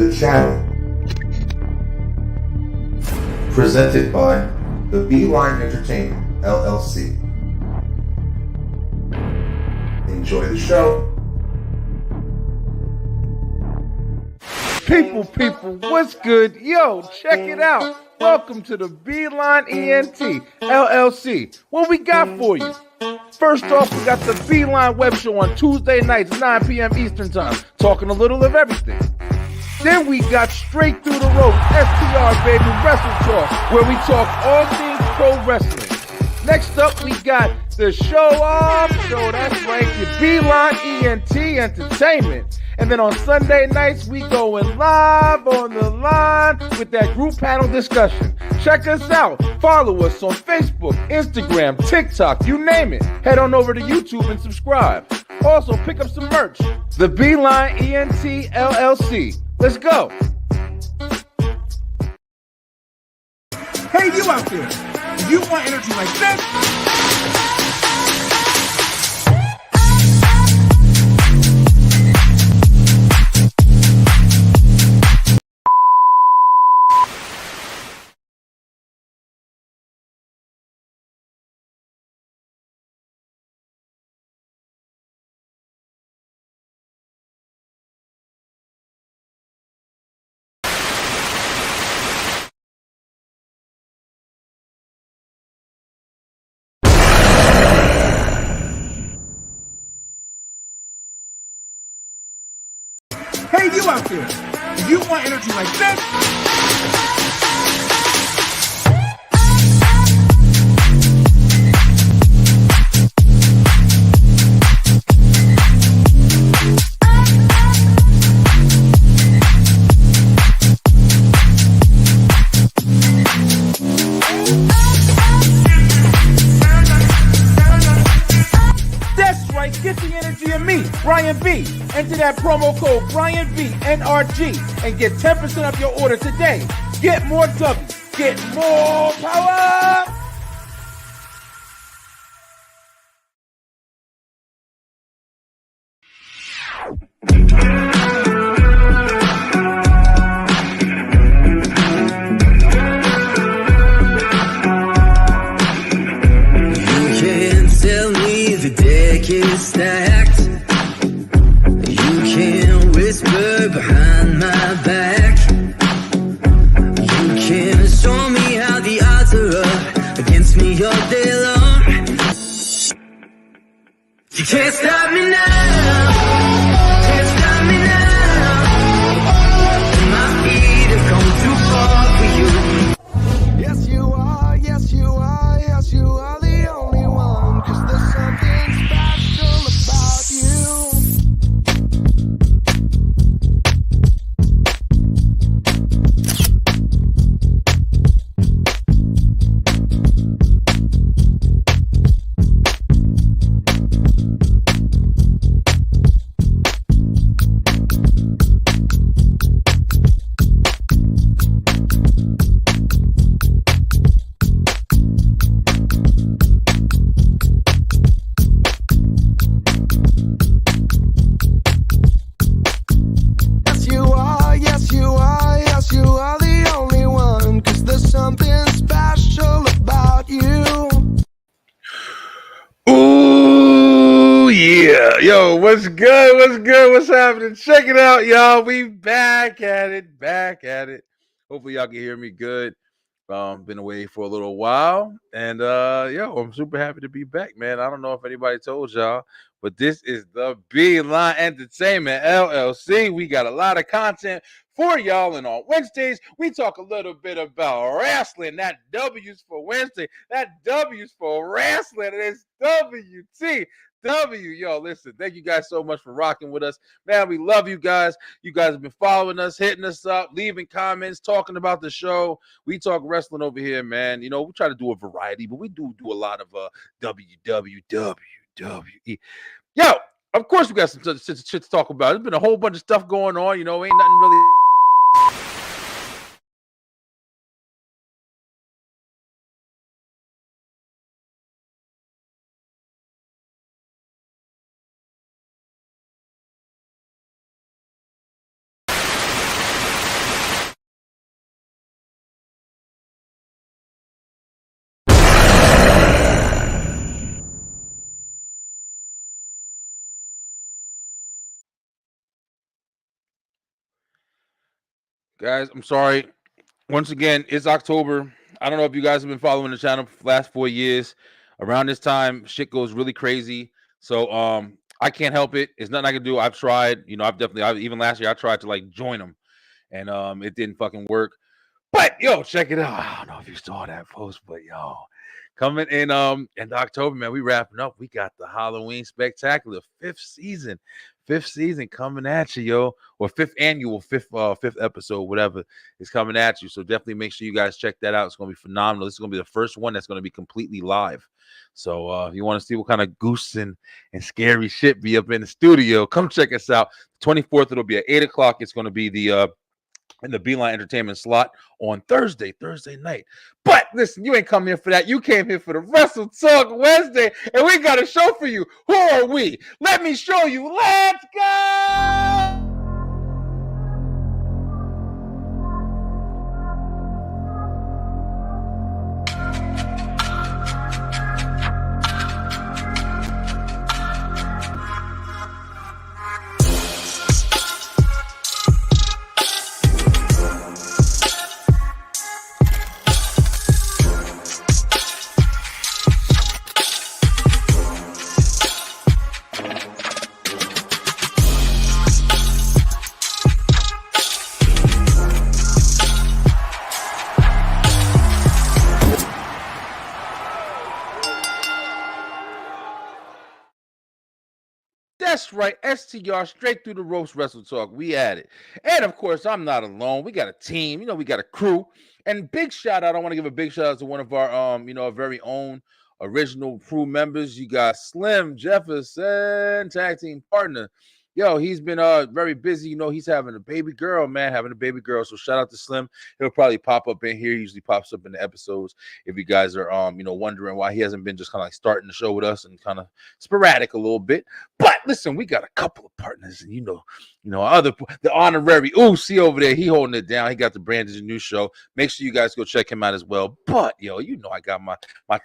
the channel. Presented by the Beeline Entertainment, LLC. Enjoy the show. People, what's good? Yo, check it out. Welcome to the Beeline ENT, LLC. What we got for you? First off, we got the Beeline Web Show on Tuesday nights, 9 p.m. Eastern Time, talking a little of everything. Then we got Straight Through the Road, STR, baby, Wrestletalk, where we talk all things pro wrestling. Next up, we got the Show Off Show, that's right, the Beeline ENT Entertainment. And then on Sunday nights, we going live on the line with that group panel discussion. Check us out. Follow us on Facebook, Instagram, TikTok, you name it. Head on over to YouTube and subscribe. Also, pick up some merch. The Beeline ENT LLC. Let's go. Hey, you out there. If you want energy like this, hey, you out there. If you want energy like this, get the energy of me, Brian B. Enter that promo code Brian B NRG and get 10% off your order today. Get more W, get more power. You can't tell me the deck is stacked. You can't whisper behind my back. You can't show me how the odds are up against me all day long. You can't stop me now. Can't stop me now. My feet have come too far for you. Yes, you are. Yes, you are. Yes, you are the only one. 'Cause there's something special about you. Yes, you are. Yes, you are. Yes, you are the only one. 'Cause there's something special about you. Ooh, yeah. Yo, what's good? What's good? What's happening? Check it out, y'all. We back at it. Hopefully y'all can hear me good. Been away for a little while. And I'm super happy to be back, man. I don't know if anybody told y'all, but this is the Beeline Entertainment LLC. We got a lot of content for y'all, and on Wednesdays, we talk a little bit about wrestling. That W's for Wednesday, that W's for wrestling, and it's WT. Yo, listen, thank you guys so much for rocking with us. Man, we love you guys. You guys have been following us, hitting us up, leaving comments, talking about the show. We talk wrestling over here, man. You know, we try to do a variety, but we do a lot of WWE. Yo, of course we got some shit to talk about. There's been a whole bunch of stuff going on. You know, ain't nothing really. Guys, I'm sorry. Once again, it's October. I don't know if you guys have been following the channel for the last 4 years. Around this time, shit goes really crazy. So I can't help it. It's nothing I can do. I've tried. Even last year I tried to like join them, and it didn't fucking work. But yo, check it out. I don't know if you saw that post, but yo, coming in October, man, we wrapping up. We got the Halloween Spectacular fifth season coming at you, yo, or fifth episode, whatever is coming at you. So definitely make sure you guys check that out. It's gonna be phenomenal. This is gonna be the first one that's gonna be completely live. So if you want to see what kind of goose and scary shit be up in the studio, come check us out. 24th, it'll be at 8 o'clock. It's gonna be the in the Beeline Entertainment slot on Thursday night. But listen, you ain't come here for that. You came here for the Wrestle Talk Wednesday, and we got a show for you. Who are we? Let me show you. Let's go! That's right, STR, straight through the ropes, Wrestle Talk. We at it. And of course, I'm not alone. We got a team, we got a crew. And big shout out, I want to give a big shout out to one of our our very own original crew members. You got Slim Jefferson, tag team partner. Yo, he's been very busy. He's having a baby girl, man, So shout out to Slim. He'll probably pop up in here. He usually pops up in the episodes. If you guys are wondering why he hasn't been just kind of like starting the show with us and kind of sporadic a little bit. But listen, we got a couple of partners, and the honorary Uzi over there. He holding it down. He got the Brandon's new show. Make sure you guys go check him out as well. But yo, I got my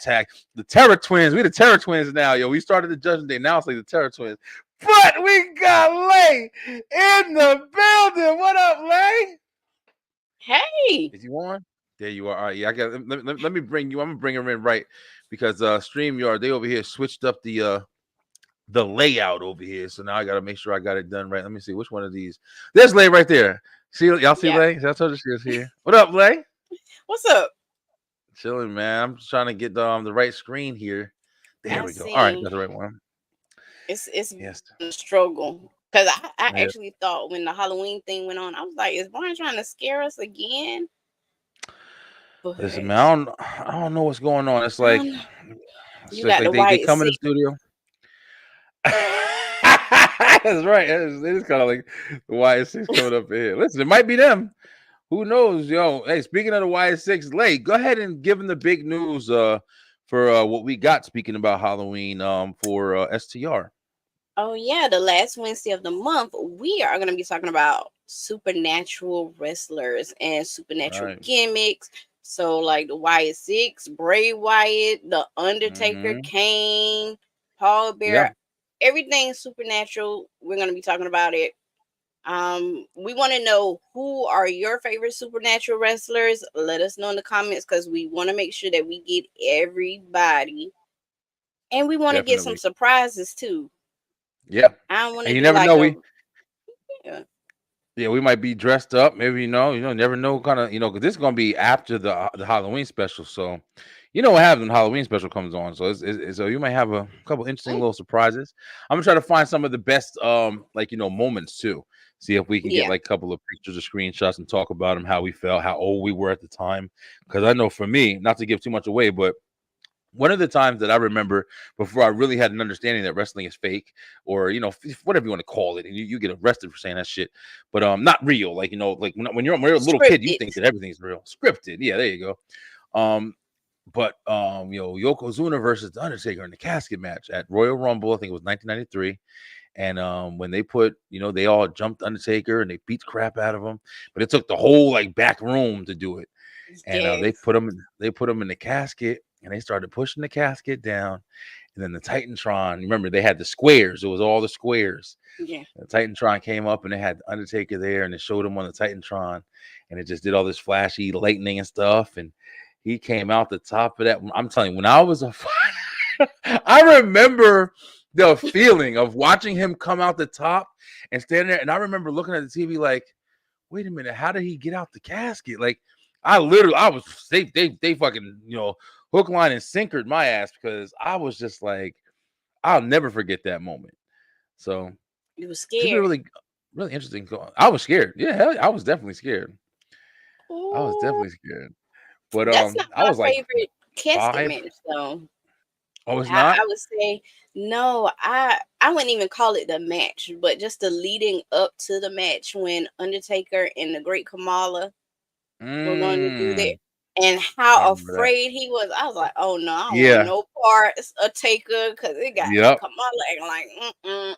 tag, the Terror Twins. We the Terror Twins now, yo. We started the Judgment Day. Now it's like the Terror Twins. But we got Lay in the building. What up, Lay? Hey. Is you on? There you are. All right, yeah, let me bring you. I'm gonna bring her in right because StreamYard, they over here switched up the layout over here. So now I gotta make sure I got it done right. Let me see which one of these. There's Lay right there. See, y'all see Lay? I told you she was here. What up, Lay? What's up? Chilling, man. I'm just trying to get the right screen here. There we go. All right, that's the right one. It's a struggle because I actually thought when the Halloween thing went on, I was like, is Brian trying to scare us again? But listen, man, I don't know what's going on. It's like they come in the studio. That's right. It is kind of like the YS6 coming up here. Listen, it might be them. Who knows, yo? Hey, speaking of the YS6, Lay, go ahead and give them the big news for what we got. Speaking about Halloween, for STR. Oh yeah, the last Wednesday of the month, we are going to be talking about supernatural wrestlers and supernatural gimmicks. So like the YS6, Bray Wyatt, the Undertaker, Kane, Paul Bearer, everything supernatural. We're going to be talking about it. We want to know, who are your favorite supernatural wrestlers? Let us know in the comments because we want to make sure that we get everybody, and we want to get some surprises too. Yeah, I don't want to. You never know. We might be dressed up. Maybe you never know. Kind of because this is gonna be after the Halloween special. So what happens when Halloween special comes on. So so you might have a couple interesting little surprises. I'm gonna try to find some of the best moments too. See if we can get like a couple of pictures or screenshots and talk about them, how we felt, how old we were at the time. Because I know for me, not to give too much away, but one of the times that I remember before I really had an understanding that wrestling is fake, or whatever you want to call it, and you get arrested for saying that shit, but not real. Like when you're a little kid, you think that everything's real, scripted. Yeah, there you go. But Yokozuna versus the Undertaker in the casket match at Royal Rumble, I think it was 1993. And when they put, they all jumped Undertaker and they beat the crap out of him, but it took the whole back room to do it. And they put him in the casket, and they started pushing the casket down. And then the Titantron, remember they had the squares. It was all the squares. Yeah. The Titantron came up and they had Undertaker there, and it showed him on the Titantron, and it just did all this flashy lightning and stuff. And he came out the top of that. I'm telling you, when I was I remember the feeling of watching him come out the top and stand there. And I remember looking at the TV like, wait a minute, how did he get out the casket? Like, I was they fucking, hook, line, and sinkered my ass, because I was just like, I'll never forget that moment. So You were it's been scared. really, really interesting. I was scared. Yeah, hell, I was definitely scared. I was Ooh, definitely scared. But that's not I my was like favorite casket 5. match though. Oh, it's not? I would say no. I wouldn't even call it the match, but just the leading up to the match when Undertaker and the Great Kamala were going to do that, and I how remember that. afraid he was. I was like, oh no, I don't want Yeah. no parts of Taker, because it got Yep. Kamala acting like,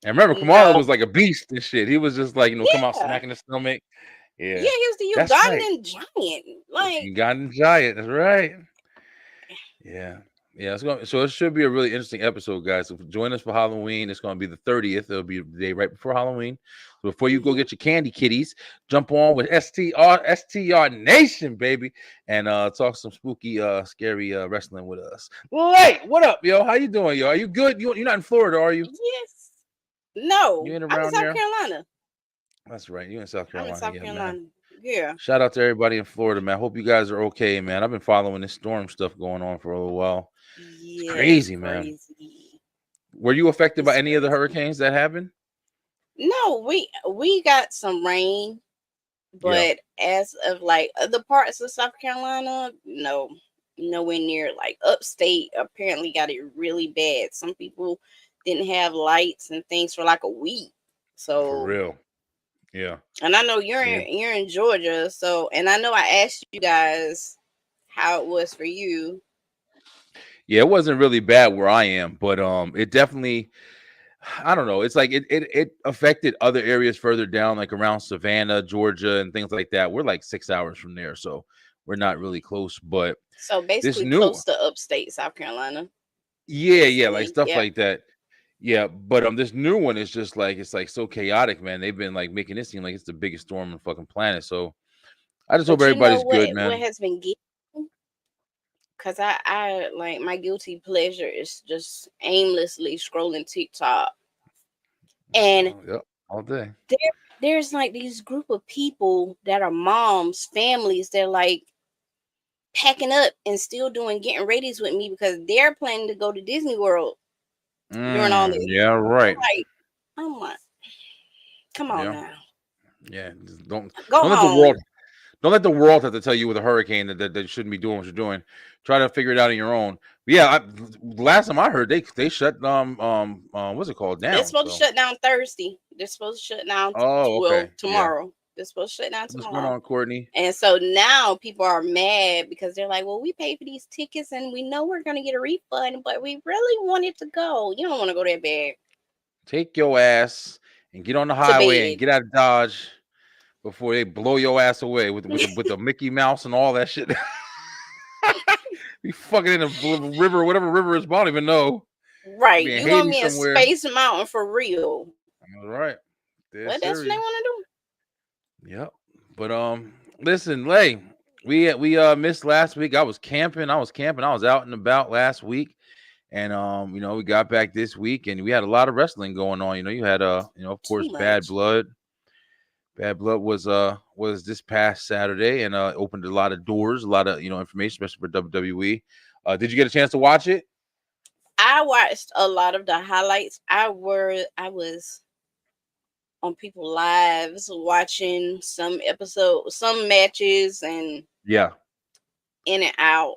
And remember, Kamala no. was like a beast and shit. He was just like, come out Yeah. smacking his stomach. Yeah, Yeah. he was the That's right. Ugandan giant. Like, Ugandan giant. That's right. Yeah. Yeah. So it should be a really interesting episode, guys. So join us for Halloween. It's going to be the 30th. It'll be the day right before Halloween. So before you go get your candy kitties, jump on with STR Nation, baby, and talk some spooky, scary wrestling with us. Hey, what up, yo? How you doing, yo? Are you good? You're not in Florida, are you? yes. No, You in I'm in around South there? Carolina. That's right. You in South I'm in Carolina, South yeah, Carolina. man. Yeah. Shout out to everybody in Florida, man. Hope you guys are okay, man. I've been following this storm stuff going on for a little while. It's Yeah, crazy, it's man. crazy. Were you affected by It's any of the crazy. hurricanes that happened? No, we got some rain, Yeah, but as of like other parts of South Carolina, no, nowhere near. Like upstate apparently got it really bad. Some people didn't have lights and things for like a week. for So, real. Yeah. and I know you're Yeah. in Georgia, so, and I know I asked you guys how it was for you. Yeah, it wasn't really bad where I am, but it definitely, I don't know. It's like it affected other areas further down, like around Savannah, Georgia, and things like that. We're like 6 hours from there, so we're not really close. But So this basically new, close to upstate South Carolina. yeah, like Basically, stuff yeah. like that. Yeah, but this new one is just like, it's like so chaotic, man. They've been like making it seem like it's the biggest storm on the fucking planet. So I just hope But you know everybody's good, what man. has been getting? Because I like my guilty pleasure is just aimlessly scrolling TikTok. And Yep, all day. there's like these group of people that are moms, families, they're like packing up and still doing getting readies with me because they're planning to go to Disney World during all this. Yeah, right. I'm like, come on Yeah, now. yeah. Just don't Go let the home. world Don't let the world have to tell you with a hurricane that you shouldn't be doing what you're doing. Try to figure it out on your own. But yeah, last time I heard, they shut what's it called They're down? supposed to So shut down Thursday. They're supposed to shut down okay, yeah. tomorrow. They're supposed to shut down What's going tomorrow. on, Courtney? And so now people are mad because they're like, well, we paid for these tickets and we know we're gonna get a refund, but we really wanted to go. You don't want to go that bad. Take your ass and get on the To highway and bed. get out of Dodge before they blow your ass away with the Mickey Mouse and all that shit. Be fucking in a river, whatever river is, I don't even know. Right. Be in You gonna Haiti be in somewhere. Space Mountain for real. All right. But that's what they want to do. Yep. But listen, Lay, we missed last week. I was camping. I was out and about last week. And we got back this week and we had a lot of wrestling going on. You had of course, Too Bad much. Blood. Bad Blood was this past Saturday and opened a lot of doors, a lot of information, especially for WWE. Did you get a chance to watch it? I watched a lot of the highlights. I was on people lives watching some episodes, some matches, and Yeah. in and out.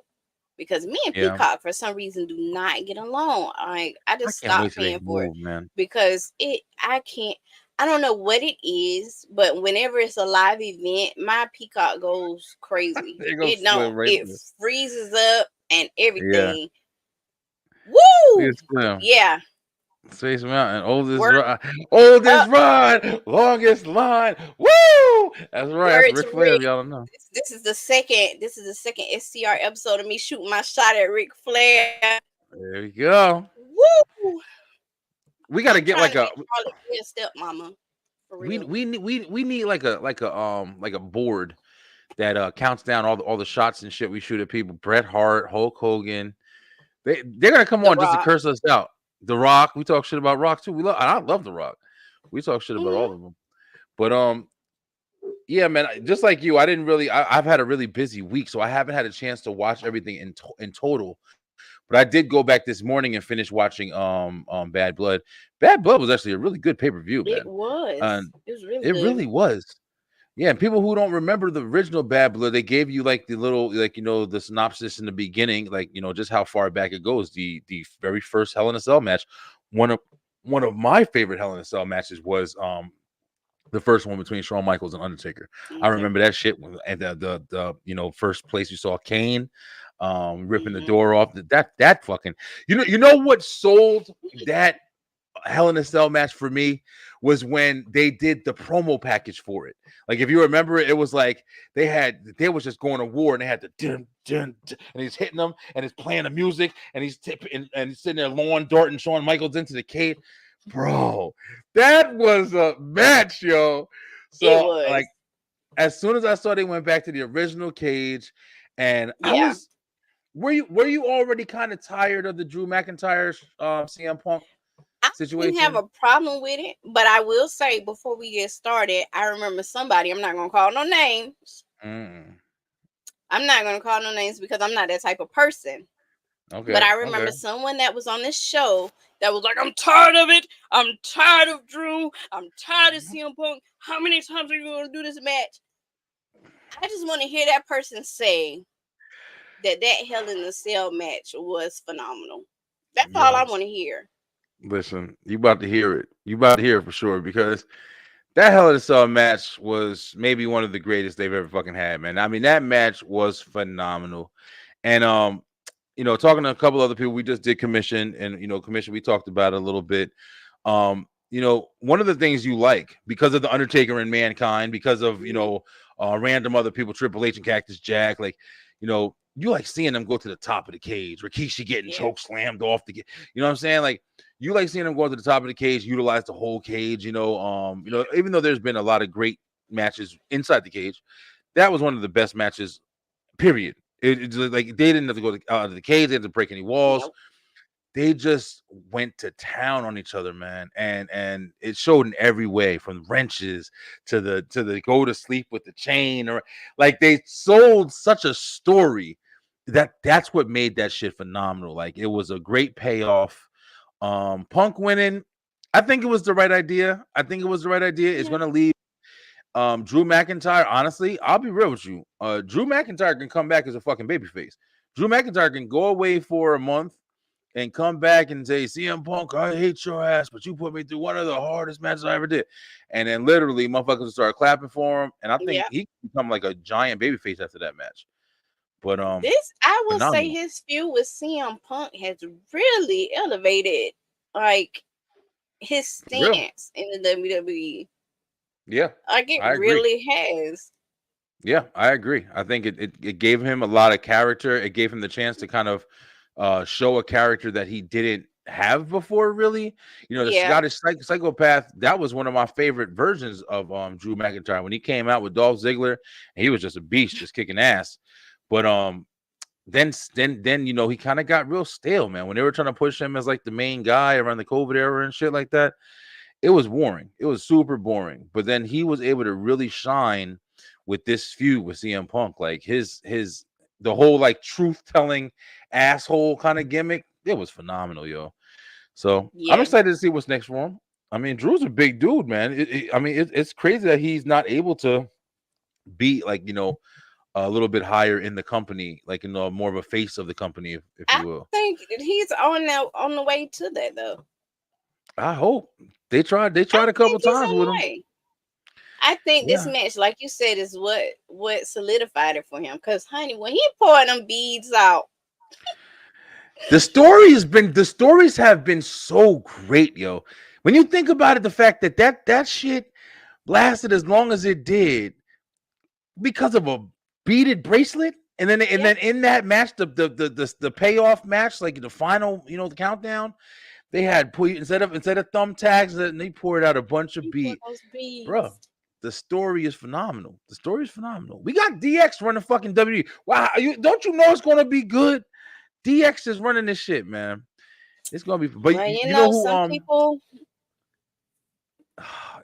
Because me and Yeah. Peacock for some reason do not get along. I just I can't wait stopped till they paying for it move, man. because I don't know what it is, but whenever it's a live event, my Peacock goes crazy. They're gonna slim right It there. freezes up and Yeah. everything. Look Woo! at Slim. Yeah. Space Mountain, oldest Word oldest up. run, longest line. Woo! That's right. That's Word Ric to Flair. Rick. If y'all don't know. This is the second SCR episode of me shooting my shot at Ric Flair. There you go. Woo! We got to I'm get trying like to a make Charlotte be a stepmama for real. we need like a board that counts down all the shots and shit we shoot at people. Bret Hart, Hulk Hogan. They're gonna come The on just to Rock. curse us out. The Rock. We talk shit about Rock too. I love The Rock. We talk shit about Hmm. all of them. But yeah, man. Just like you, I didn't really. I've had a really busy week, so I haven't had a chance to watch everything in total. But I did go back this morning and finish watching Bad Blood. Bad Blood was actually a really good pay-per-view, It man. was. And It was really it good. really was. Yeah, and people who don't remember the original Bad Blood, they gave you like the little, like, the synopsis in the beginning, like, just how far back it goes. The very first Hell in a Cell match, one of my favorite Hell in a Cell matches was the first one between Shawn Michaels and Undertaker. I Okay. remember that shit at the first place you saw Kane ripping the Hmm. door off. That fucking, you know what sold that Hell in a Cell match for me was when they did the promo package for it. Like, if you remember, it was like they was just going to war and they had the dun, dun, dun, and he's hitting them and he's playing the music and he's tipping and he's sitting there lawn darting Shawn Michaels into the cage. Bro, that was a match, yo. It So, was. like, as soon as I saw they went back to the original cage, and Yeah. were you already kind of tired of the Drew McIntyre CM Punk I didn't have situation? a problem with it, but I will say before we get started, I remember somebody, I'm not going to call no names. Mm. I'm not going to call no names because I'm not that type of person. But Okay, I okay. remember someone that was on this show that was like, I'm tired of it. I'm tired of Drew. I'm tired of CM Punk. How many times are you going to do this match? I just want to hear that person say that Hell in a Cell match was phenomenal. That's all I Yo, want to hear. listen, you about to hear it. You about to hear it for sure, because that Hell in a Cell match was maybe one of the greatest they've ever fucking had, man. I mean, that match was phenomenal. And talking to a couple other people, we just did commission, and commission, we talked about it a little bit. One of the things you like, because of the Undertaker and Mankind, because of random other people, Triple H and Cactus Jack, like, you like seeing them go to the top of the cage, Rikishi getting Yeah. choke slammed off the, you know what I'm saying? Like, you like seeing them go to the top of the cage, utilize the whole cage, even though there's been a lot of great matches inside the cage, that was one of the best matches, period. It's like they didn't have to go out of the cage, they didn't have to break any walls. Nope. They just went to town on each other, man, and it showed in every way, from wrenches to the go to sleep with the chain, or like they sold such a story that's what made that shit phenomenal. Like, it was a great payoff. Punk winning, I think it was the right idea. It's Yeah. going to leave Drew McIntyre. Honestly, I'll be real with you. Drew McIntyre can come back as a fucking babyface. Drew McIntyre can go away for a month and come back and say, CM Punk, I hate your ass, but you put me through one of the hardest matches I ever did. And then literally motherfuckers will start clapping for him. And I think Yeah. he can become like a giant babyface after that match. But I will say phenomenal. his feud with CM Punk has really elevated like his For real. stance in the WWE. Yeah, Like it I agree. really has. Yeah, I agree. I think it gave him a lot of character. It gave him the chance to kind of show a character that he didn't have before, really. The Yeah. Scottish psychopath, that was one of my favorite versions of Drew McIntyre when he came out with Dolph Ziggler, and he was just a beast, just kicking ass. But then he kind of got real stale, man. When they were trying to push him as like the main guy around the COVID era and shit like that, it was boring. It was super boring. But then he was able to really shine with this feud with CM Punk. Like the whole like truth telling asshole kind of gimmick. It was phenomenal, yo. So I'm Yeah. excited to see what's next for him. I mean, Drew's a big dude, man. It's crazy that he's not able to be like, a little bit higher in the company, like, more of a face of the company, if I you will. think he's on the way to that though. I hope they tried I a couple think he's times on with the him. way. I think this Yeah. match, like you said, is what solidified it for him. Cause honey, when he poured them beads out, The stories have been so great, yo. When you think about it, the fact that shit lasted as long as it did because of a beaded bracelet. And then in that match, the payoff match, like the final, the countdown, they had instead of thumbtacks, and they poured out a bunch of beat. Bro, the story is phenomenal. The story is phenomenal. We got DX running fucking WWE. Wow, don't you know it's gonna be good? DX is running this shit, man. It's gonna be. But well, you know who? Some people.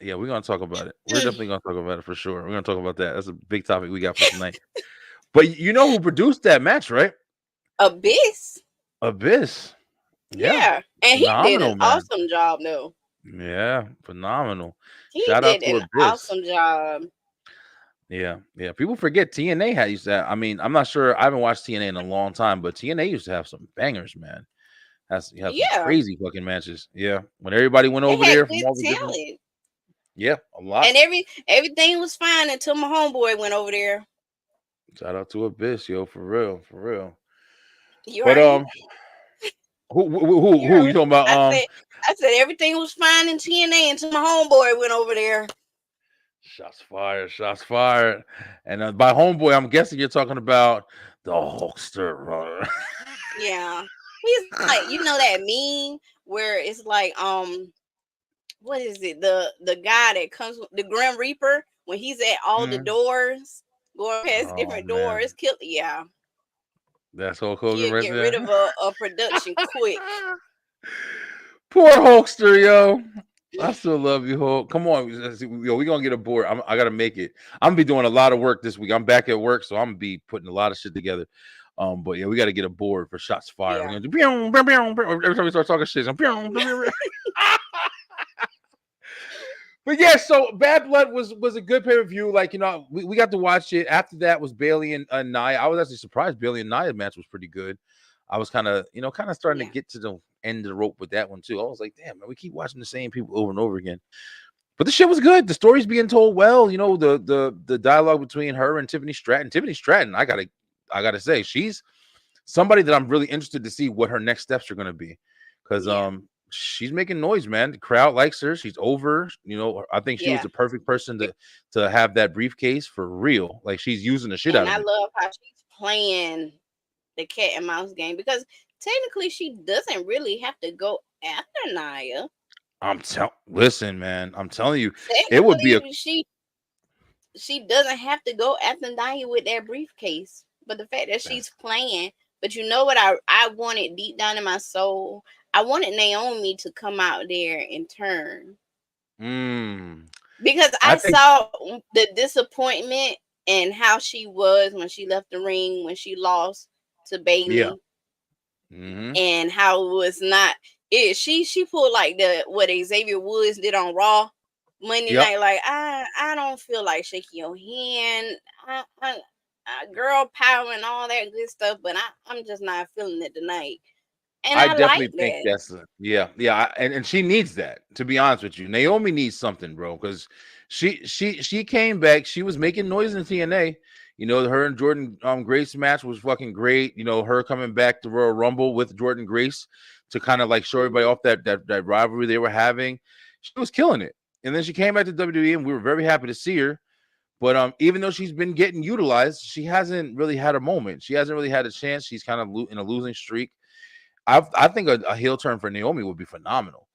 Yeah, we're gonna talk about it. We're definitely gonna talk about it for sure. We're gonna talk about that. That's a big topic we got for tonight. But you know who produced that match, right? Abyss. Yeah. And he did an awesome job, though. Yeah, phenomenal. Shout out to Abyss. Awesome job. Yeah. People forget TNA used to have, I mean, I'm not sure. I haven't watched TNA in a long time, but TNA used to have some bangers, man. You have some crazy fucking matches. Yeah. When everybody went over there from all the different. Yeah, a lot. And everything was fine until my homeboy went over there. Shout out to Abyss, yo, for real. You right. Who you talking about? I said everything was fine in TNA until my homeboy went over there. Shots fired. And by homeboy, I'm guessing you're talking about the Hulkster. Yeah, he's like, that meme where it's like, what is it? The guy that comes with the Grim Reaper when he's at all the doors, going past different doors. Yeah. That's Hulk Hogan right get there. Rid of a production quick. Poor Hulkster, yo. I still love you, Hulk. Come on, yo, we're gonna get a board. I gotta make it. I'm gonna be doing a lot of work this week. I'm back at work, so I'm gonna be putting a lot of shit together. But yeah, we gotta get a board for shots fired. Yeah. We're gonna do every time we start talking shit. But yeah, so Bad Blood was a good pay-per-view. Like, we got to watch it. After that was Bayley and Nia. I was actually surprised Bayley and Nia match was pretty good. I was kind of starting to get to the end of the rope with that one too. I was like, damn, man, we keep watching the same people over and over again. But the shit was good. The story's being told well. The dialogue between her and Tiffany Stratton. Tiffany Stratton, I gotta say, she's somebody that I'm really interested to see what her next steps are gonna be. Because she's making noise, man. The crowd likes her. She's over. I think she was the perfect person to have that briefcase for real. Like, she's using the shit out of it. I love how she's playing the cat and mouse game, because technically she doesn't really have to go after Nia. Listen, man, I'm telling you, it would be she doesn't have to go after Nia with that briefcase. But the fact that she's playing, but you know what I wanted deep down in my soul? I wanted Naomi to come out there and turn. Because I saw the disappointment and how she was when she left the ring, when she lost to Bayley. Yeah. Mm-hmm. And how it was not it. She pulled like what Xavier Woods did on Raw Monday night. Like, I don't feel like shaking your hand. I girl power and all that good stuff, but I'm just not feeling it tonight. And I definitely think that's and she needs that, to be honest with you. Naomi needs something, bro, because she came back. She was making noise in TNA. Her and Jordan Grace match was fucking great. Her coming back to Royal Rumble with Jordan Grace to kind of like show everybody off that rivalry they were having. She was killing it. And then she came back to WWE, and we were very happy to see her. But even though she's been getting utilized, she hasn't really had a moment. She hasn't really had a chance. She's kind of in a losing streak. I think a heel turn for Naomi would be phenomenal.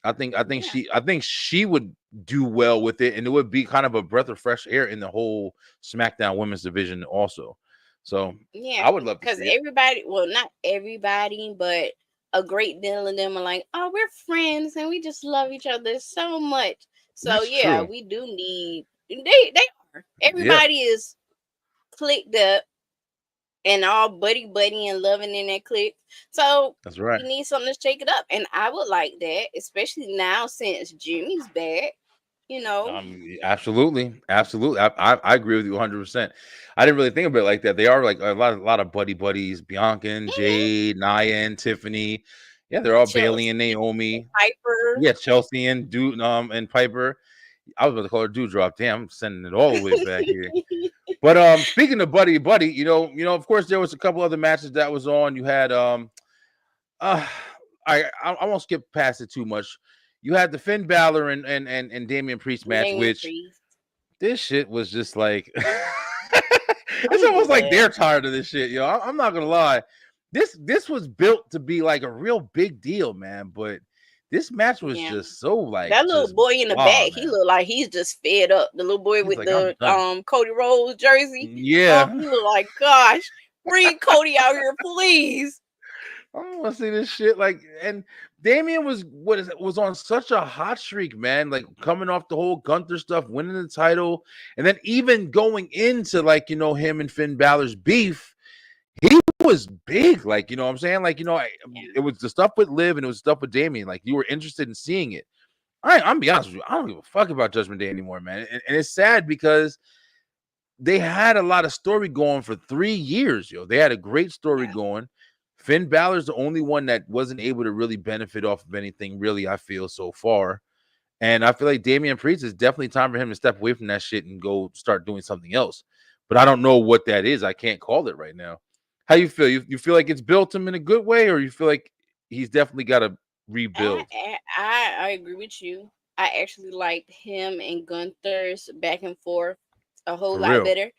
I think she would do well with it, and it would be kind of a breath of fresh air in the whole SmackDown women's division also. So I would love to, because everybody, well, not everybody, but a great deal of them are like, oh, we're friends and we just love each other so much. So that's true. We do need they are. Everybody is clicked up and all buddy and loving in that clique. So that's right. You need something to shake it up. And I would like that, especially now since Jimmy's back. Absolutely. I agree with you 100%. I didn't really think of it like that. They are like a lot of buddies, Bianca and Jade, Nia and Tiffany. Yeah, they're all Chelsea, Bayley and Naomi. Piper. Yeah, Chelsea and and Piper. I was about to call her Dewdrop. Damn, I'm sending it all the way back here. But speaking of buddy, of course there was a couple other matches that was on. You had I won't skip past it too much. You had the Finn Balor and Damian Priest match, this shit was just like It's almost like they're tired of this shit, yo. I'm not gonna lie. This was built to be like a real big deal, man. But this match was just so like that little just boy in the wow, back. He man. looked like he's just fed up. The little boy He's with like, I'm the done. Cody Rhodes jersey. Yeah. He looked like, gosh, bring Cody out here, please. I don't want to see this shit. Like, and Damian was on such a hot streak, man. Like coming off the whole Gunther stuff, winning the title, and then even going into like him and Finn Balor's beef, he was big. Like what I'm saying, like it was the stuff with Liv and it was stuff with Damian. Like you were interested in seeing it. I'm gonna be honest with you. I don't give a fuck about Judgment Day anymore, man. And it's sad because they had a lot of story going for 3 years, yo. They had a great story going. Finn Balor's the only one that wasn't able to really benefit off of anything, really, I feel, so far. And I feel like Damian Priest is definitely time for him to step away from that shit and go start doing something else. But I don't know what that is. I can't call it right now. How you feel? You feel like it's built him in a good way, or you feel like he's definitely got to rebuild? I agree with you. I actually liked him and Gunther's back and forth a whole lot better.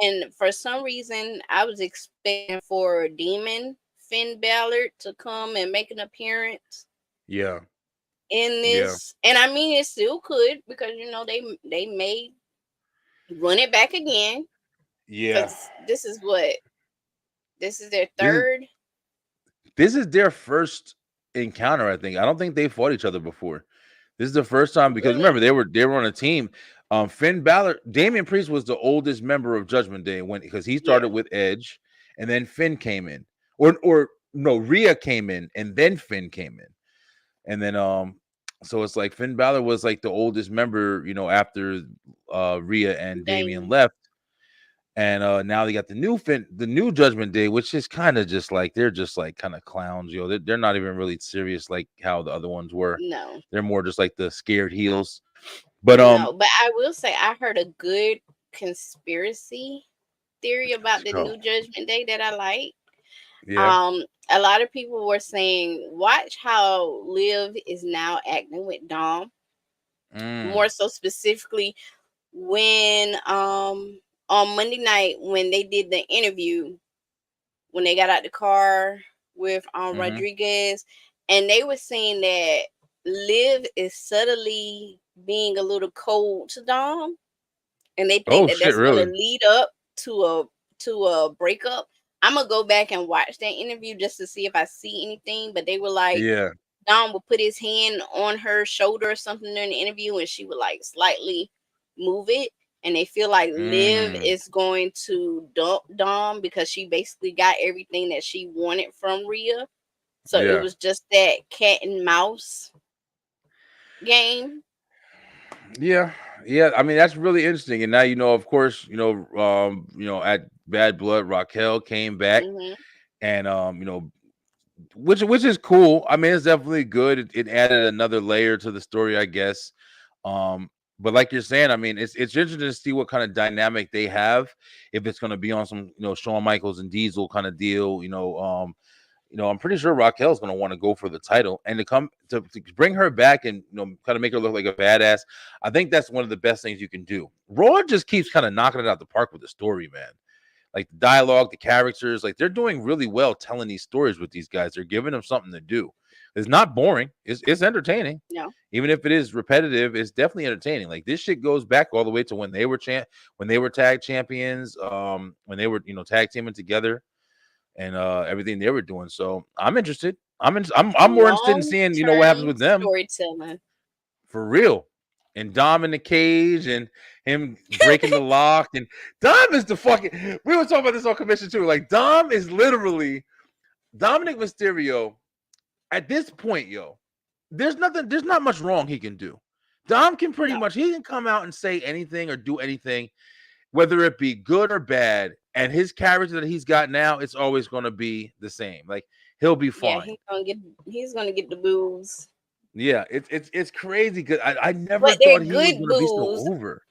And for some reason, I was expecting for Demon Finn Balor to come and make an appearance. Yeah. In this, and I mean it still could because they may run it back again. Yeah. This is their third. This is their first encounter, I think. I don't think they fought each other before. This is the first time because remember they were on a team. Finn Balor, Damian Priest was the oldest member of Judgment Day because he started with Edge, and then Finn came in, or no, Rhea came in, and then Finn came in, and then so it's like Finn Balor was like the oldest member, after Rhea and Damian left, and now they got the new Judgment Day, which is kind of just like they're just like kind of clowns, yo. They're not even really serious like how the other ones were. No, they're more just like the scared heels. But no, but I will say I heard a good conspiracy theory about the new Judgment Day that I like. Yeah. A lot of people were saying, watch how Liv is now acting with Dom. More so specifically when on Monday night when they did the interview, when they got out the car with Rodriguez, and they were saying that Liv is subtly being a little cold to Dom, and they think that's going to lead up to a breakup. I'm gonna go back and watch that interview just to see if I see anything, but they were like, Dom would put his hand on her shoulder or something during the interview, and she would like slightly move it, and they feel like Liv is going to dump Dom because she basically got everything that she wanted from Rhea. So it was just that cat and mouse game. Yeah. I mean, that's really interesting. And now of course, at Bad Blood, Raquel came back, and which is cool. I mean, it's definitely good. It added another layer to the story, I guess. But like you're saying, I mean, it's interesting to see what kind of dynamic they have. If it's going to be on some, Shawn Michaels and Diesel kind of deal, I'm pretty sure Raquel's going to want to go for the title, and to bring her back and kind of make her look like a badass. I think that's one of the best things you can do. Raw just keeps kind of knocking it out the park with the story, man. Like the dialogue, the characters, like they're doing really well telling these stories with these guys. They're giving them something to do. It's not boring. It's entertaining. No, even if it is repetitive, it's definitely entertaining. Like this shit goes back all the way to when they were tag champions, when they were tag teaming together. And everything they were doing. So I'm interested. I'm more interested in seeing what happens with them. Storytelling for real. And Dom in the cage and him breaking the lock. And Dom is the fucking. We were talking about this on commission too. Like Dom is literally Dominic Mysterio. At this point, yo, there's not much wrong he can do. Dom can pretty much he can come out and say anything or do anything, whether it be good or bad. And his character that he's got now, it's always going to be the same. Like he'll be fine. Yeah, he's gonna get the boos. Yeah, it's crazy because I never thought he was going to be so over.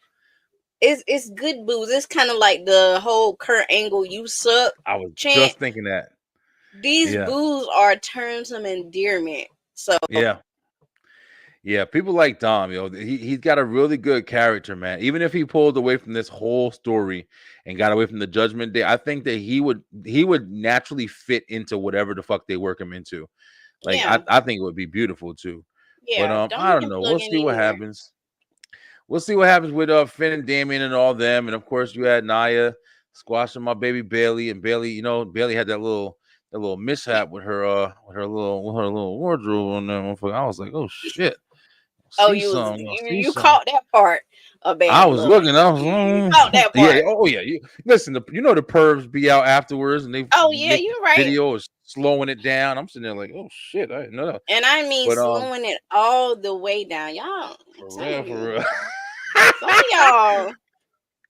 It's good boos. It's kind of like the whole Kurt Angle "you suck." I was chant. Just thinking that these boos are terms of endearment. So yeah, people like Dom, he's got a really good character, man. Even if he pulled away from this whole story and got away from the Judgment Day, I think that he would naturally fit into whatever the fuck they work him into. Like Yeah. I think it would be beautiful too. But Yeah. Don't I make don't him know. plug We'll in see what anywhere. happens. We'll see what happens with Finn and Damien and all them. And of course, you had Nia squashing my baby Bailey, and Bailey, you know, Bailey had that little mishap with her little wardrobe on there. I was like, oh shit. Oh, See some, see you some. caught that part of I Bailey was Look. looking. I was You caught that yeah. part. Oh yeah. You listen. You know the pervs be out afterwards and they Oh yeah, make you're right. video is slowing it down. I'm sitting there like, oh shit, I didn't know that. And I mean But slowing it all the way down, y'all. I'm for telling you, real. some of y'all,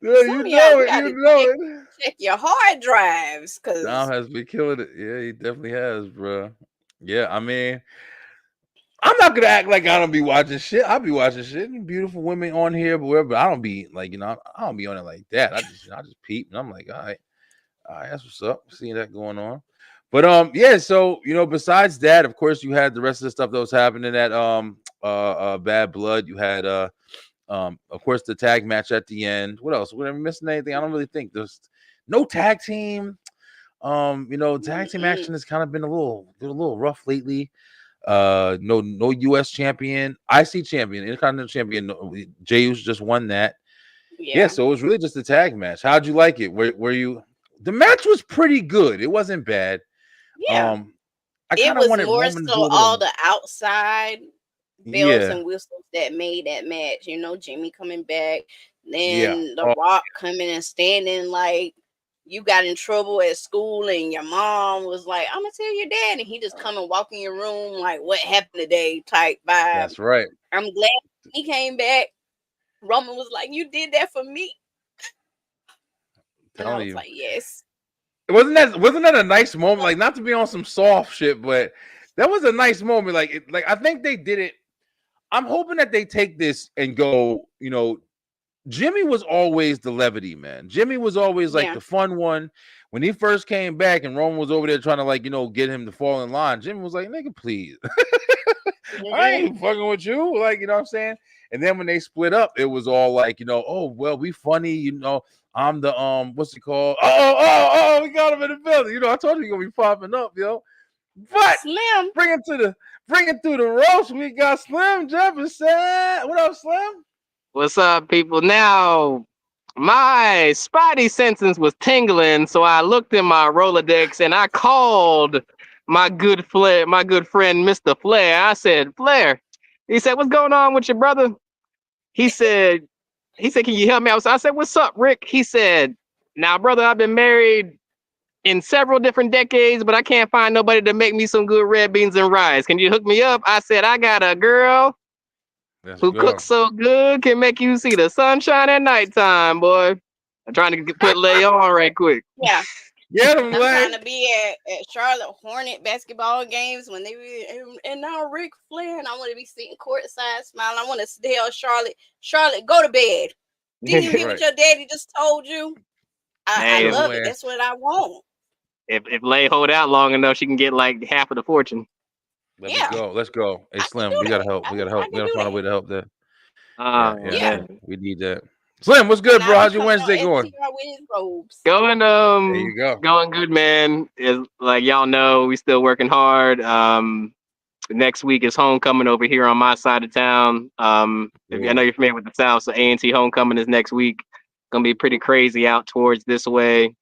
Yeah, some you of y'all, know you it. got You to know it. check your hard drives, Dom cause has been killing it. Yeah, he definitely has, bro. Yeah, I mean, I'm not gonna act like I don't be watching shit. I'll be watching shit and beautiful women on here, but whatever. But I don't be like, I don't be on it like that. I just peep and I'm like, all right, that's what's up. Seeing that going on. But yeah, so besides that, of course, you had the rest of the stuff that was happening at Bad Blood. You had of course the tag match at the end. What else? Were we missing anything? I don't really think there's no tag team. Tag team action has kind of been a little rough lately. No US champion, IC champion, Intercontinental champion. Jeyu's just won that. Yeah, so it was really just a tag match. How'd you like it? Were you? The match was pretty good. It wasn't bad. yeah, I it kind of was wanted more Roman to do so a all little. the outside bells Yeah, and whistles that made that match. Jimmy coming back, yeah. then The Rock coming and standing like you got in trouble at school, and your mom was like, "I'm gonna tell your dad," and he just come and walk in your room like, "What happened today?" type vibe. That's right. I'm glad he came back. Roman was like, "You did that for me," and I Telling was you. like, "Yes." Wasn't that a nice moment? Like, not to be on some soft shit, but that was a nice moment. Like I think they did it. I'm hoping that they take this and go. Jimmy was always the levity man. Jimmy was always like Yeah. the fun one. When he first came back and Roman was over there trying to get him to fall in line, Jimmy was like, nigga, please. I ain't fucking with you. Like, you know what I'm saying? And then when they split up, it was all like, oh, well, we funny, I'm the what's it called? Oh, we got him in the building. I told you you're gonna be popping up, But Slim. bring it through the roast. We got Slim Jefferson. What up, Slim? What's up, people? Now, my spidey senses was tingling, so I looked in my Rolodex and I called my good friend, Mr. Flair. I said, Flair. He said, "What's going on with your brother?" He said, "Can you help me out?" So I said, "What's up, Rick?" He said, "Now, brother, I've been married in several different decades, but I can't find nobody to make me some good red beans and rice. Can you hook me up?" I said, "I got a girl who cooks so good, can make you see the sunshine at nighttime, boy." I'm trying to put Lay on right quick. Yeah. Get him, I'm trying to be at Charlotte Hornet basketball games when they were, and now Ric Flair, and I want to be sitting courtside smiling. I want to tell Charlotte, go to bed. Didn't you hear what your daddy just told you? I love it. That's what I want. If Lay hold out long enough, she can get like half of the fortune. Let's go. Hey, Slim, we gotta help. We gotta find a way to help that. Yeah. We need that. Slim, what's good, bro? How's your Wednesday going? Going there you go. Going good, man. Is like y'all know, we still working hard. Next week is homecoming over here on my side of town. I know you're familiar with the South, so A&T homecoming is next week. Gonna be pretty crazy out towards this way.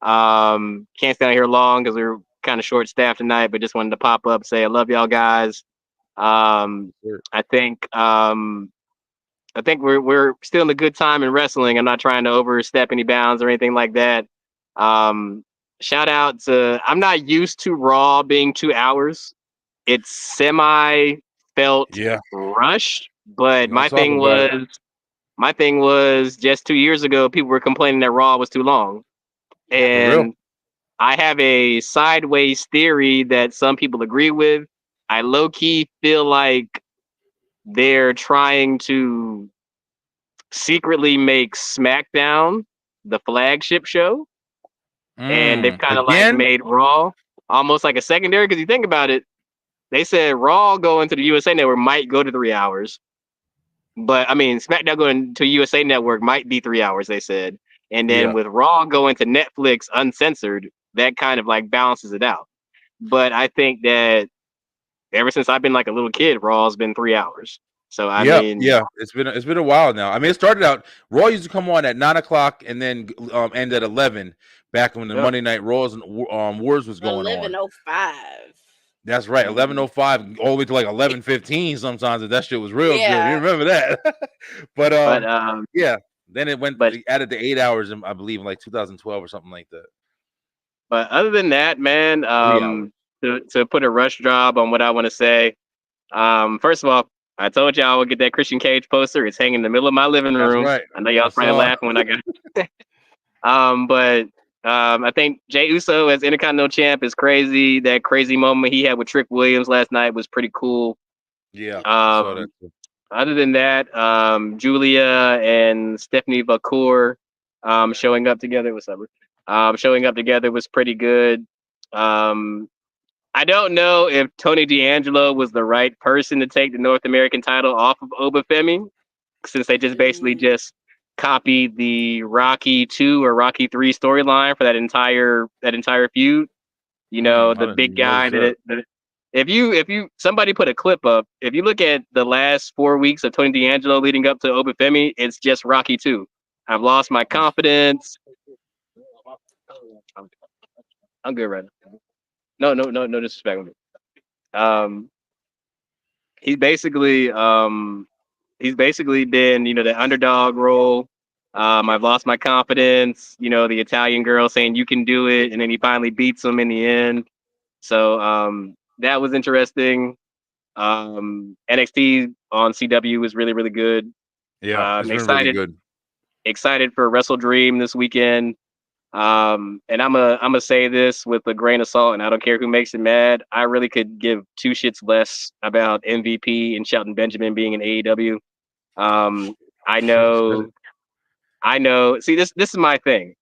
Can't stay out here long because we're kind of short staffed tonight, but just wanted to pop up, say I love y'all guys. I think we're still in a good time in wrestling. I'm not trying to overstep any bounds or anything like that. Shout out to, I'm not used to Raw being 2 hours. It's semi felt rushed, but my thing was just 2 years ago, people were complaining that Raw was too long. And I have a sideways theory that some people agree with. I low key feel like they're trying to secretly make SmackDown the flagship show. And they've kind of like made Raw almost like a secondary, because you think about it, they said Raw going to the USA Network might go to 3 hours. But I mean, SmackDown going to USA Network might be 3 hours, they said. And then with Raw going to Netflix uncensored, that kind of like balances it out. But I think that ever since I've been like a little kid, Raw's been 3 hours. So I mean, it's been a while now. I mean, it started out Raw used to come on at 9 o'clock and then end at 11. Back when the Monday Night Raws and Wars was going on. 11:05. That's right, 11:05 all the way to like 11:15. Sometimes if that shit was real good, you remember that. but then it went. They added the 8 hours, I believe, in like 2012 or something like that. But other than that, man, to put a rush job on what I want to say, first of all, I told y'all I would get that Christian Cage poster. It's hanging in the middle of my living room. That's right. I know y'all probably laughing when I got it. But I think Jey Uso as Intercontinental Champ is crazy. That crazy moment he had with Trick Williams last night was pretty cool. Yeah. Other than that, Julia and Stephanie Vacour showing up together. What's up? Showing up together was pretty good. I don't know if Tony D'Angelo was the right person to take the North American title off of Obafemi, since they just basically just copied the Rocky 2 or Rocky 3 storyline for that entire feud. You know, the big guy that if you somebody put a clip up, if you look at the last 4 weeks of Tony D'Angelo leading up to Obafemi, it's just Rocky 2. I've lost my confidence. I'm good right now. No disrespect with me. He's basically been, you know, the underdog role. I've lost my confidence, you know, the Italian girl saying you can do it, and then he finally beats him in the end. So that was interesting. NXT on CW was really, really good. Yeah, it's been really good. Excited for Wrestle Dream this weekend. And I'm gonna say this with a grain of salt, and I don't care who makes it mad. I really could give two shits less about MVP and Shelton Benjamin being in AEW. I know. See, this is my thing.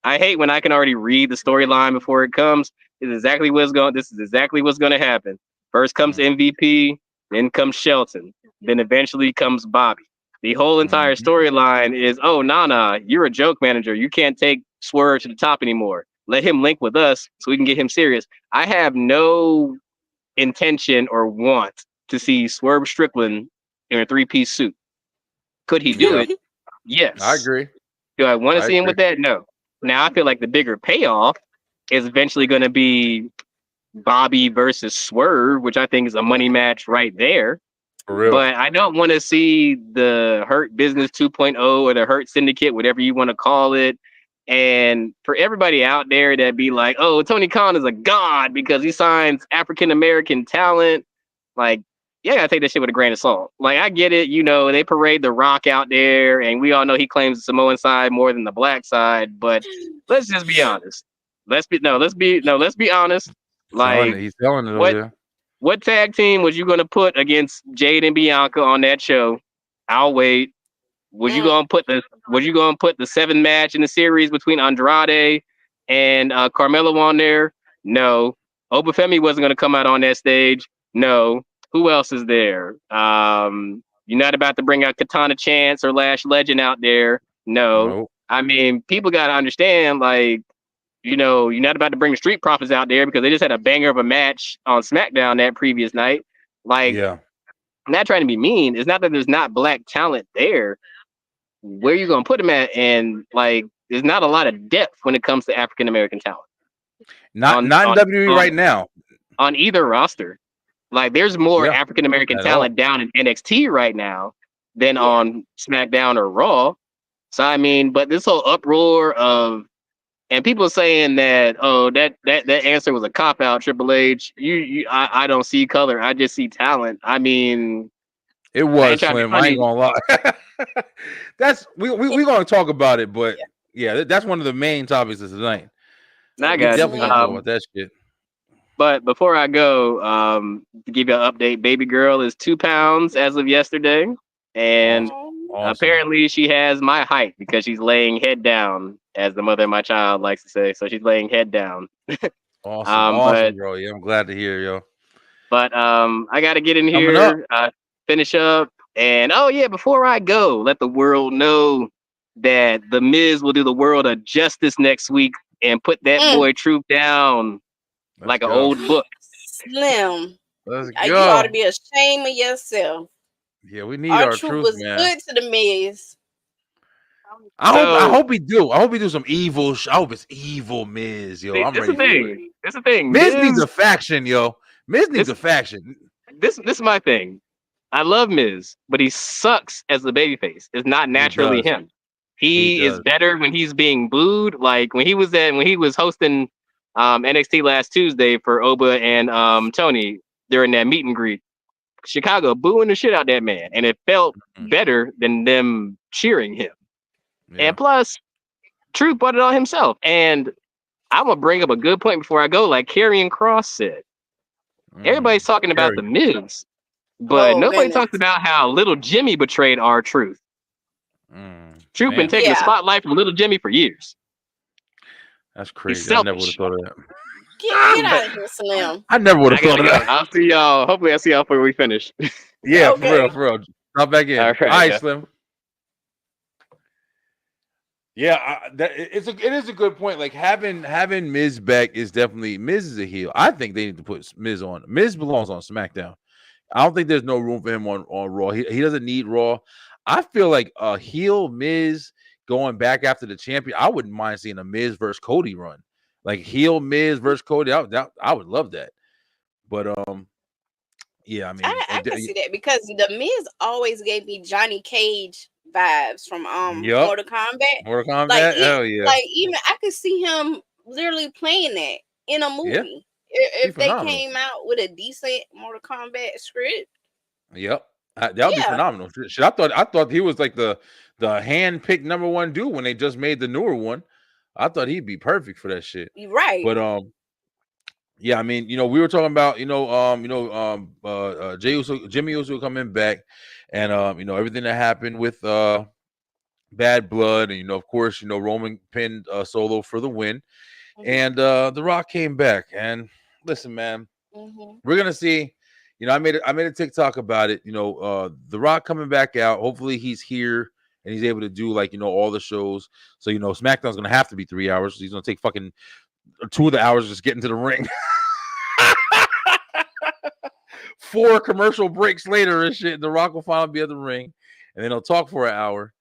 I hate when I can already read the storyline before it comes. This is exactly what's going to happen. First comes MVP, then comes Shelton, then eventually comes Bobby. The whole entire storyline is, oh, Nana, you're a joke manager. You can't take Swerve to the top anymore. Let him link with us so we can get him serious. I have no intention or want to see Swerve Strickland in a three-piece suit. Could he do it? Yes. I agree. Do I want to see him with that? No. Now, I feel like the bigger payoff is eventually going to be Bobby versus Swerve, which I think is a money match right there. For real. But I don't want to see the Hurt Business 2.0 or the Hurt Syndicate, whatever you want to call it. And for everybody out there that be like, oh, Tony Khan is a god because he signs African-American talent, like, yeah, I gotta take that shit with a grain of salt. Like, I get it, you know, they parade The Rock out there, and we all know he claims the Samoan side more than the black side, but let's just be honest. Let's be honest. Like, he's telling it. What tag team was you gonna put against Jade and Bianca on that show? I'll wait. Was you gonna put the 7th match in the series between Andrade and Carmelo on there? No. Obafemi wasn't gonna come out on that stage. No. Who else is there? You're not about to bring out Katana Chance or Lash Legend out there. No. Nope. I mean, people gotta understand, like, you know, you're not about to bring the Street Profits out there because they just had a banger of a match on SmackDown that previous night. Like, I'm not trying to be mean. It's not that there's not black talent there. Where are you gonna put them at? And like, there's not a lot of depth when it comes to African American talent. Not in WWE right now. On either roster. Like, there's more African American talent down in NXT right now than on SmackDown or Raw. So I mean, but this whole uproar of, and people saying that, oh, that answer was a cop out, Triple H. I don't see color. I just see talent. I mean, it was Slim. I ain't gonna lie. That's we gonna talk about it, but that's one of the main topics of tonight. I got definitely gonna talk about that shit. But before I go, to give you an update, baby girl is 2 pounds as of yesterday, and apparently she has my height because she's laying head down, as the mother of my child likes to say. So she's laying head down. Awesome, bro. Yeah, I'm glad to hear, yo. But I got to get in here, finish up, and before I go, let the world know that the Miz will do the world a justice next week and put that boy Truth down Let's like an go. old book. Slim. Let's You ought to go. be ashamed of yourself. Yeah, we need Our our truth truth, was man. good to the Miz. I So hope he do. I hope he do some evil. I hope it's evil Miz, yo. I'm that's ready the for it. thing. That's the thing. Miz needs a faction, yo. Miz needs a faction. This is my thing. I love Miz, but he sucks as the babyface. It's not naturally does. him. He He is does. better when he's being booed. Like when he was hosting NXT last Tuesday for Oba and Tony during that meet and greet. Chicago booing the shit out that man, and it felt better than them cheering him. Yeah. And plus, Truth brought it on himself. And I'm gonna bring up a good point before I go. Like Karrion Kross said, everybody's talking about the Miz, but nobody talks about how Little Jimmy betrayed our Truth. Truth been taking the spotlight from Little Jimmy for years. That's crazy. I never would have thought of that. Get out of here, Slim. I never would have thought of that. I'll see y'all. Hopefully, I'll see y'all before we finish. Yeah, Okay. for real. Drop back in. All right, Slim. Yeah, it is a good point. Like having Miz back is definitely Miz is a heel. I think they need to put Miz on. Miz belongs on SmackDown. I don't think there's no room for him on Raw. He doesn't need Raw. I feel like a heel Miz going back after the champion. I wouldn't mind seeing a Miz versus Cody run. Like heel Miz versus Cody. I would love that. But yeah, I mean, I can see that because the Miz always gave me Johnny Cage vibes from Mortal Kombat. Mortal Kombat, like, hell yeah. Like even I could see him literally playing that in a movie. Yeah. If they came out with a decent Mortal Kombat script. Yep. That would be phenomenal. Shit, I thought he was like the hand-picked number one dude when they just made the newer one. I thought he'd be perfect for that shit. Right. But yeah, I mean, we were talking about, Jimmy Uso coming back, and everything that happened with Bad Blood, and of course, Roman pinned Solo for the win, and The Rock came back. And listen, man, we're gonna see. I made a TikTok about it. The Rock coming back out. Hopefully, he's here and he's able to do all the shows. So SmackDown's gonna have to be 3 hours. He's gonna take fucking 2 of the hours just getting to the ring. 4 commercial breaks later and shit. The Rock will finally be at the ring, and then he'll talk for an hour.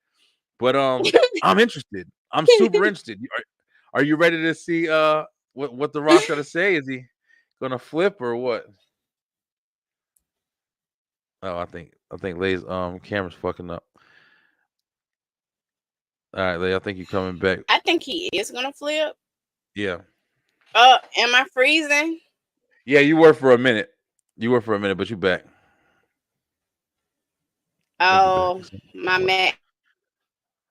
But I'm interested. I'm super interested. Are you ready to see what the Rock's gonna say? Is he gonna flip or what? Oh, I think Lay's camera's fucking up. All right, Lay, I think you're coming back. I think he is gonna flip. Yeah. Am I freezing? Yeah, you were for a minute. But you back. Oh, my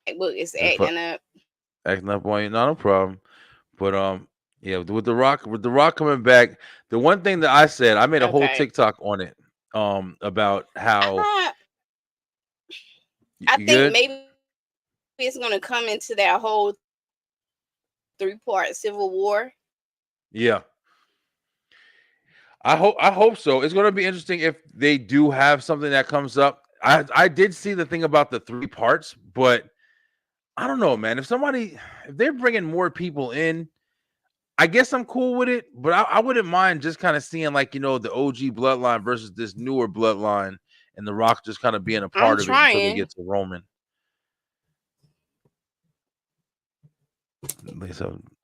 MacBook is acting up. Acting up on you, no problem. But yeah, with the Rock coming back, the one thing that I said, I made a whole TikTok on it, about how I think maybe it's gonna come into that whole 3-part Civil War. Yeah. I hope so. It's gonna be interesting if they do have something that comes up. I did see the thing about the 3 parts, but I don't know, man. If they're bringing more people in, I guess I'm cool with it, but I wouldn't mind just kind of seeing the OG bloodline versus this newer bloodline, and The Rock just kind of being a part of it until they get to Roman.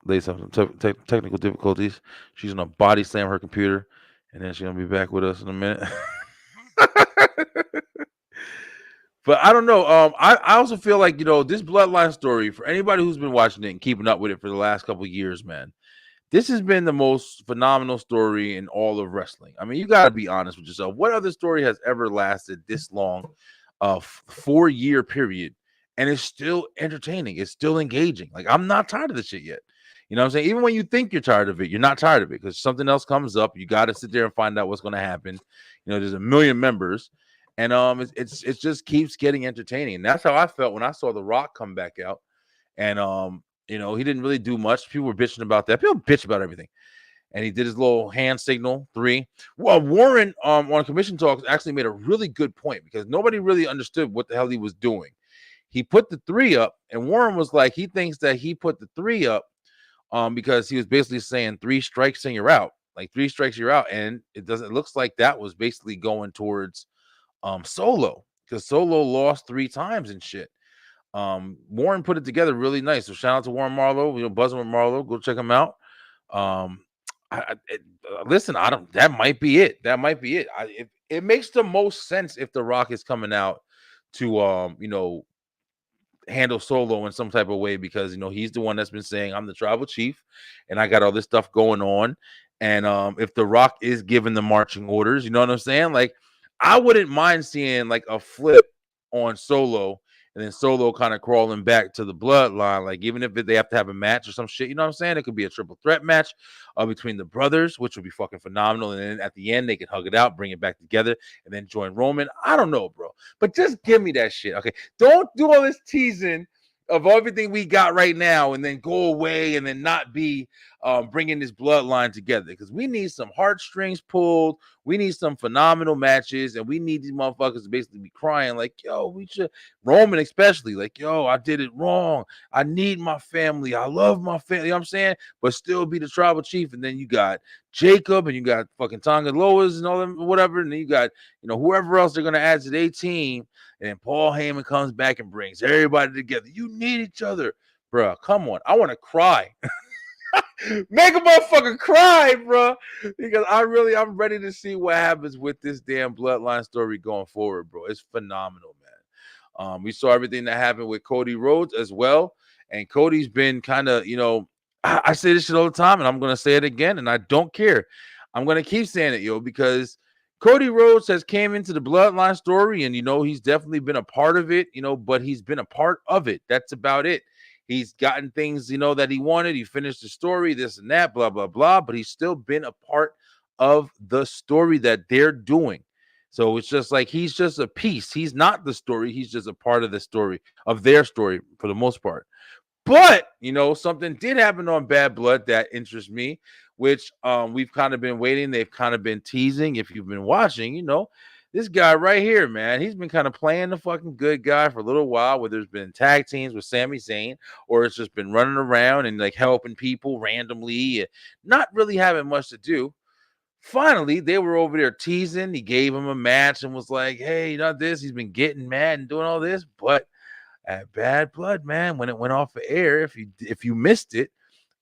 Lace have some technical difficulties. She's gonna body slam her computer, and then she's gonna be back with us in a minute. But I don't know. I also feel like this bloodline story, for anybody who's been watching it and keeping up with it for the last couple of years, man, this has been the most phenomenal story in all of wrestling. I mean, you got to be honest with yourself. What other story has ever lasted this long, 4-year period, and it's still entertaining? It's still engaging. Like, I'm not tired of this shit yet. You know what I'm saying? Even when you think you're tired of it, you're not tired of it, because something else comes up. You got to sit there and find out what's going to happen. There's a million members, and it just keeps getting entertaining. And that's how I felt when I saw The Rock come back out, and he didn't really do much. People were bitching about that. People bitch about everything. And he did his little hand signal 3. Well, Warren on Commission Talks actually made a really good point, because nobody really understood what the hell he was doing. he put the 3 up, and Warren was like, he thinks that he put the 3 up because he was basically saying 3 strikes and you're out. Like 3 strikes, you're out. And it looks like that was basically going towards Solo, because Solo lost 3 times and shit. Warren put it together really nice. So shout out to Warren Marlowe, buzzing with Marlowe. Go check him out. Listen, I don't. That might be it. That might be it. It makes the most sense if The Rock is coming out to handle Solo in some type of way, because he's the one that's been saying I'm the tribal chief and I got all this stuff going on. And if The Rock is giving the marching orders, you know what I'm saying? Like, I wouldn't mind seeing like a flip on Solo, and then Solo kind of crawling back to the bloodline. Like, even if they have to have a match or some shit, you know what I'm saying? It could be a triple threat match between the brothers, which would be fucking phenomenal. And then at the end, they could hug it out, bring it back together, and then join Roman. I don't know, bro. But just give me that shit. Okay. Don't do all this teasing of everything we got right now and then go away and then not be bringing this bloodline together, because we need some heartstrings pulled. We need some phenomenal matches, and we need these motherfuckers to basically be crying like, yo, we should, Roman especially, like, yo, I did it wrong. I need my family. I love my family. You know what I'm saying? But still be the tribal chief. And then you got Jacob, and you got fucking Tonga Loas and all them, whatever. And then you got, whoever else they're going to add to their team. And then Paul Heyman comes back and brings everybody together. You need each other, bro. Come on. I want to cry. Make a motherfucker cry, bro. Because I'm ready to see what happens with this damn bloodline story going forward, bro. It's phenomenal, man. We saw everything that happened with Cody Rhodes as well. And Cody's been kind of, I say this shit all the time, and I'm going to say it again, and I don't care. I'm going to keep saying it, because Cody Rhodes has came into the bloodline story, and, he's definitely been a part of it, but he's been a part of it. That's about it. He's gotten things, that he wanted. He finished the story, this and that, blah, blah, blah. But he's still been a part of the story that they're doing. So it's just like he's just a piece. He's not the story. He's just a part of the story, of their story for the most part. But, something did happen on Bad Blood that interests me, which we've kind of been waiting. They've kind of been teasing. If you've been watching, this guy right here, man, he's been kind of playing the fucking good guy for a little while, where there's been tag teams with Sami Zayn, or it's just been running around and like helping people randomly and not really having much to do. Finally, they were over there teasing. He gave him a match and was like, hey, not this. He's been getting mad and doing all this. But at Bad Blood, man, when it went off the air, if you missed it,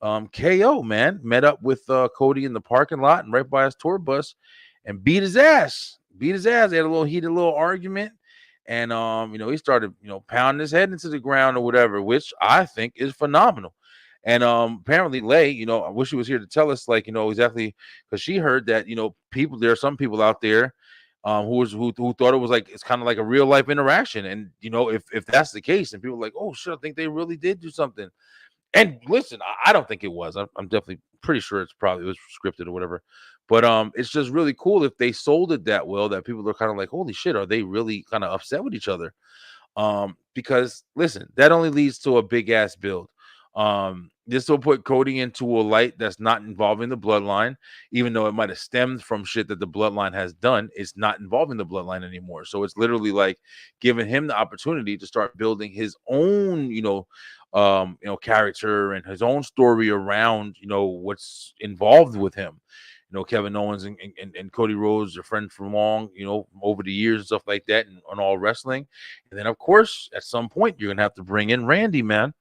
KO, man, met up with Cody in the parking lot and right by his tour bus and beat his ass. They had a little heated argument, and he started pounding his head into the ground or whatever, which I think is phenomenal. And apparently Lay, I wish she was here to tell us, like, exactly, because she heard that there are some people out there who thought it was like, it's kind of like a real life interaction, and if that's the case, and people are like, oh shit, I think they really did do something. And listen, I don't think it was. I'm definitely pretty sure it was scripted or whatever. But it's just really cool if they sold it that well that people are kind of like, holy shit, are they really kind of upset with each other? Because listen, that only leads to a big ass build. This will put Cody into a light that's not involving the bloodline, even though it might have stemmed from shit that the bloodline has done. It's not involving the bloodline anymore. So it's literally like giving him the opportunity to start building his own, character and his own story around, what's involved with him. Kevin Owens and Cody Rhodes are friends for long, over the years and stuff like that, and on all wrestling. And then, of course, at some point, you're going to have to bring in Randy, man.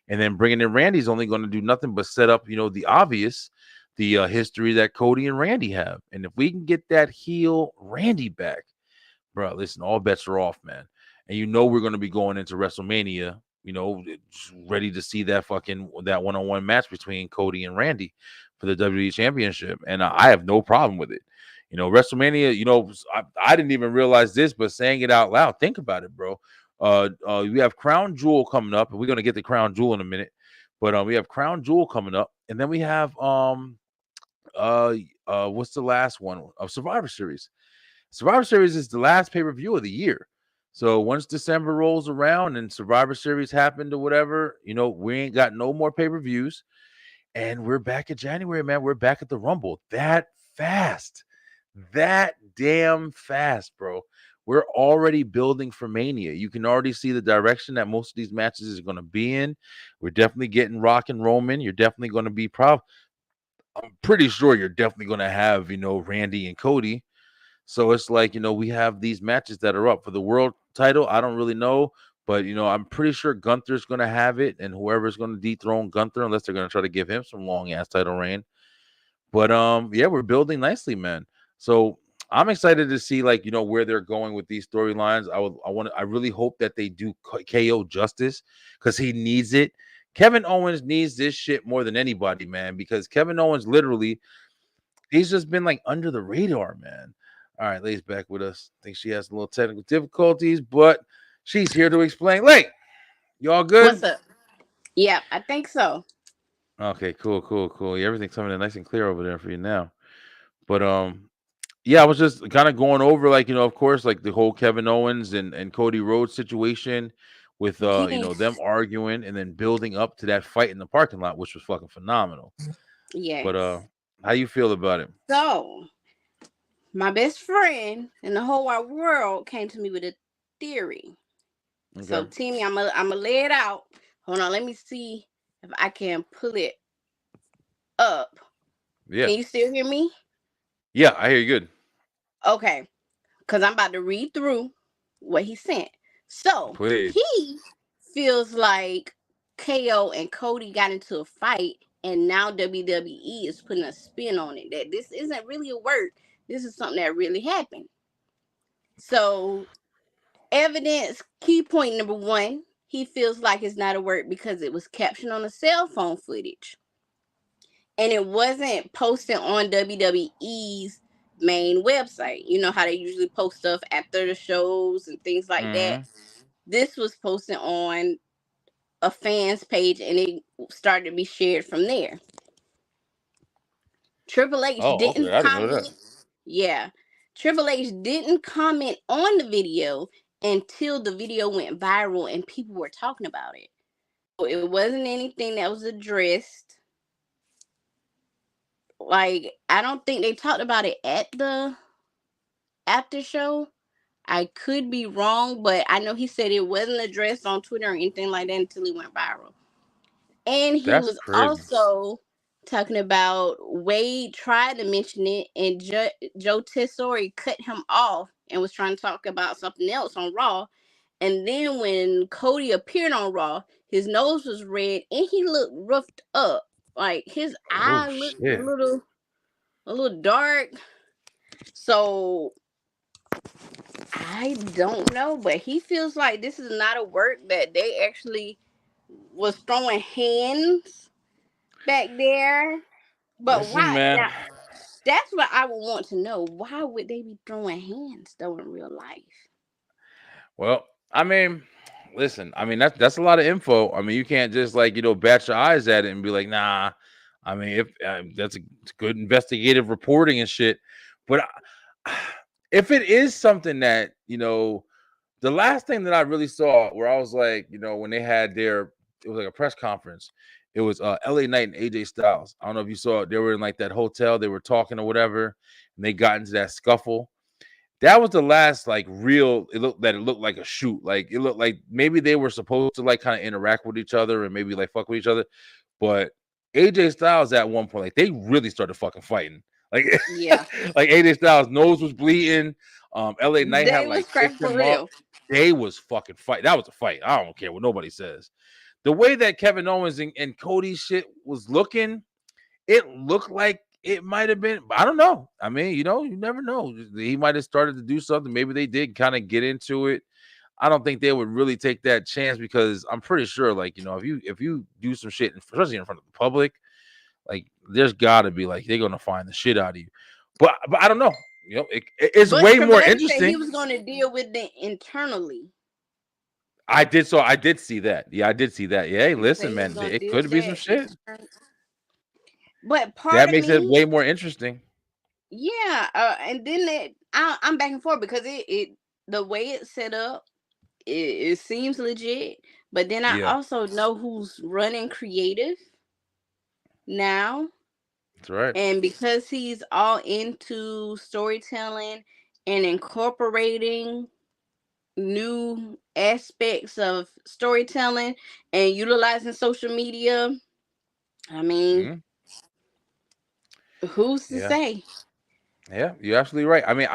And then bringing in Randy is only going to do nothing but set up, the obvious, the history that Cody and Randy have. And if we can get that heel Randy back, bro, listen, all bets are off, man. And we're going to be going into WrestleMania, ready to see that one-on-one match between Cody and Randy for the WWE Championship. And I have no problem with it. WrestleMania, I didn't even realize this, but saying it out loud, think about it, bro. We have Crown Jewel coming up, and we're going to get the Crown Jewel in a minute. But we have Crown Jewel coming up, and then we have what's the last one of Survivor Series? Survivor Series is the last pay-per-view of the year. So once December rolls around and Survivor Series happened or whatever, we ain't got no more pay-per-views. And we're back in January, man. We're back at the Rumble. That fast. That damn fast, bro. we're already building for Mania. You can already see the direction that most of these matches is going to be in. We're definitely getting Rock and Roman. You're definitely going to be I'm pretty sure you're definitely going to have, Randy and Cody. So it's like, we have these matches that are up for the world title. I don't really know, but I'm pretty sure Gunther's going to have it, and whoever's going to dethrone Gunther, unless they're going to try to give him some long ass title reign. But yeah, we're building nicely, man. So I'm excited to see where they're going with these storylines. I really hope that they do KO justice, because he needs it. Kevin Owens needs this shit more than anybody, man, because Kevin Owens literally, he's just been like under the radar, man. All right, Lay's back with us. I think she has a little technical difficulties, but she's here to explain. Lay, you all good? What's up? Yeah, I think so. Okay, cool. Yeah, everything's coming in nice and clear over there for you now. But yeah, I was just kind of going over, of course, like the whole Kevin Owens and Cody Rhodes situation with them arguing and then building up to that fight in the parking lot, which was fucking phenomenal. Yes. But how you feel about it? So, my best friend in the whole wide world came to me with a theory. Okay. So, Timmy, I'm gonna lay it out. Hold on, let me see if I can pull it up. Yeah. Can you still hear me? Yeah, I hear you good. Okay, because I'm about to read through what he sent. So, Please. he feels like KO and Cody got into a fight, and now WWE is putting a spin on it, that this isn't really a work. This is something that really happened. So, evidence, key point number one, he feels like it's not a work because it was captioned on a cell phone footage. And it wasn't posted on WWE's main website. You know how they usually post stuff after the shows and things like that. This was posted on a fan's page, and it started to be shared from there. Triple H didn't comment. Yeah. Triple H didn't comment on the video until the video went viral and people were talking about it. So it wasn't anything that was addressed. Like, I don't think they talked about it at the after show. I could be wrong, but I know he said it wasn't addressed on Twitter or anything like that until it went viral. And he was also talking about Wade tried to mention it, and Joe Tesori cut him off and was trying to talk about something else on Raw. And then when Cody appeared on Raw, his nose was red and he looked roughed up. Like his eye looked a little dark. So I don't know, but he feels like this is not a work, that they actually was throwing hands back there. But Listen, why? man. Now, that's what I would want to know. Why would they be throwing hands though in real life? Well, I mean, listen, I mean that's a lot of info. I mean, you can't just bat your eyes at it and be like, nah. I mean, if that's a good investigative reporting and shit. But if it is something that the last thing that I really saw where I was like, when they had it was like a press conference. It was LA Knight and AJ Styles. I don't know if you saw it. They were in like that hotel. They were talking or whatever, and they got into that scuffle. That was the last real. It looked like a shoot. Like it looked like maybe they were supposed to kind of interact with each other and maybe fuck with each other. But AJ Styles at one point, they really started fucking fighting. Yeah, like AJ Styles' nose was bleeding. LA Knight had picked him up. They was fucking fight. That was a fight. I don't care what nobody says. The way that Kevin Owens and Cody's shit was looking, it looked like it might have been. I don't know. I mean, you never know. He might have started to do something. Maybe they did kind of get into it. I don't think they would really take that chance, because I'm pretty sure, if you do some shit, especially in front of the public, there's got to be they're gonna find the shit out of you. But I don't know. It's way more interesting. He was going to deal with it internally. I did see that. Yeah, I did see that. Yeah, hey, listen, man, it could be some shit. But that makes it way more interesting. Yeah, and then I'm back and forth because it the way it's set up, it seems legit. But then I also know who's running creative now. That's right. And because he's all into storytelling and incorporating new aspects of storytelling and utilizing social media, I mean, Mhm. who's to Yeah. say? Yeah, you're absolutely right. I mean,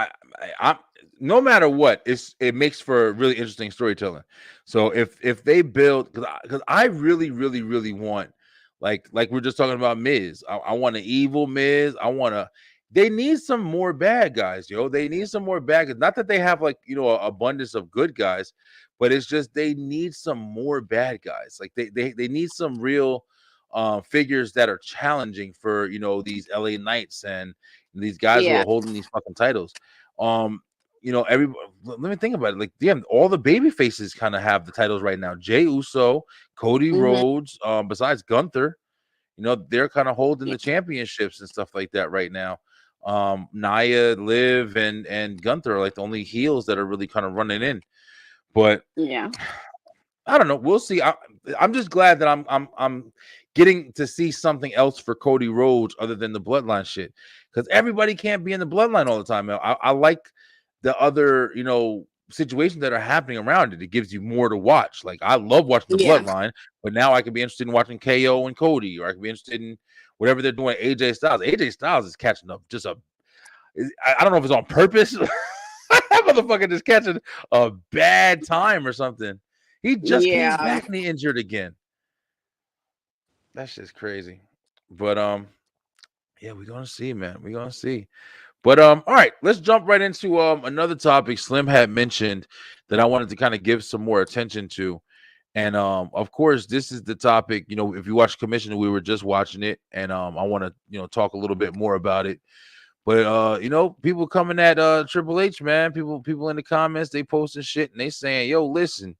I'm no matter what, it makes for really interesting storytelling. So if they build, because I really want, like we're just talking about Miz. I want an evil Miz. I want to. They need some more bad guys, yo. They need some more bad guys. Not that they have like an abundance of good guys, but it's just they need some more bad guys. Like they need some real figures that are challenging for these LA Knights and these guys who Yeah. are holding these fucking titles. Every let me think about it. Like, damn, all the baby faces kind of have the titles right now. Jay Uso, Cody Hmm. Rhodes, besides Gunther, they're kind of holding Yeah. the championships and stuff like that right now. Nia, Liv, and Gunther are like the only heels that are really kind of running in. But Yeah. I don't know. We'll see. I'm just glad that I'm getting to see something else for Cody Rhodes other than the bloodline shit. Because everybody can't be in the bloodline all the time. Man. I like the other, situations that are happening around it. It gives you more to watch. Like I love watching the Yeah. bloodline, but now I can be interested in watching KO and Cody, or I can be interested in whatever they're doing. AJ Styles. AJ Styles is catching up just I don't know if it's on purpose. That motherfucker just catching a bad time or something. He just came Yeah. back and he injured again. That's just crazy. But yeah, we're gonna see, man. We're gonna see. But all right, let's jump right into another topic Slim had mentioned that I wanted to kind of give some more attention to. And of course, this is the topic, if you watch Commissioner, we were just watching it, and I want to, talk a little bit more about it. But people coming at Triple H, man. People in the comments, they posting shit and they saying, yo, listen,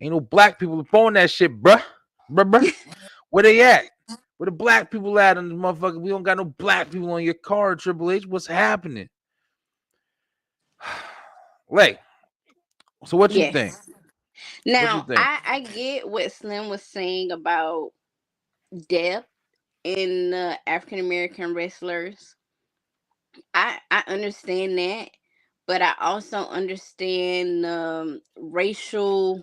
ain't no black people throwing that shit, bruh. Bruh. Where they at? Where the black people at on the motherfucker? We don't got no black people on your card, Triple H. What's happening? Lay. So what you think? Yes. What you Now, think? I get what Slim was saying about depth in the African American wrestlers. I understand that, but I also understand racial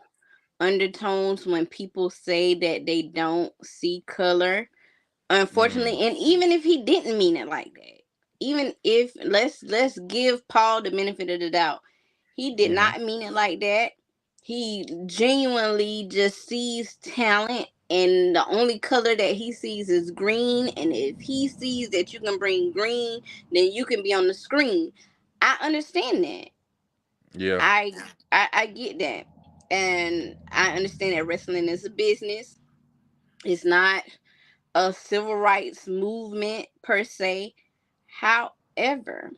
undertones when people say that they don't see color. Mm, Unfortunately, and even if he didn't mean it like that, even if let's give Paul the benefit of the doubt, he did mm-hmm. not mean it like that. He genuinely just sees talent, and the only color that he sees is green. And if he sees that you can bring green, then you can be on the screen. I understand that. Yeah. I I get that, and I understand that wrestling is a business. It's not a civil rights movement per se. However,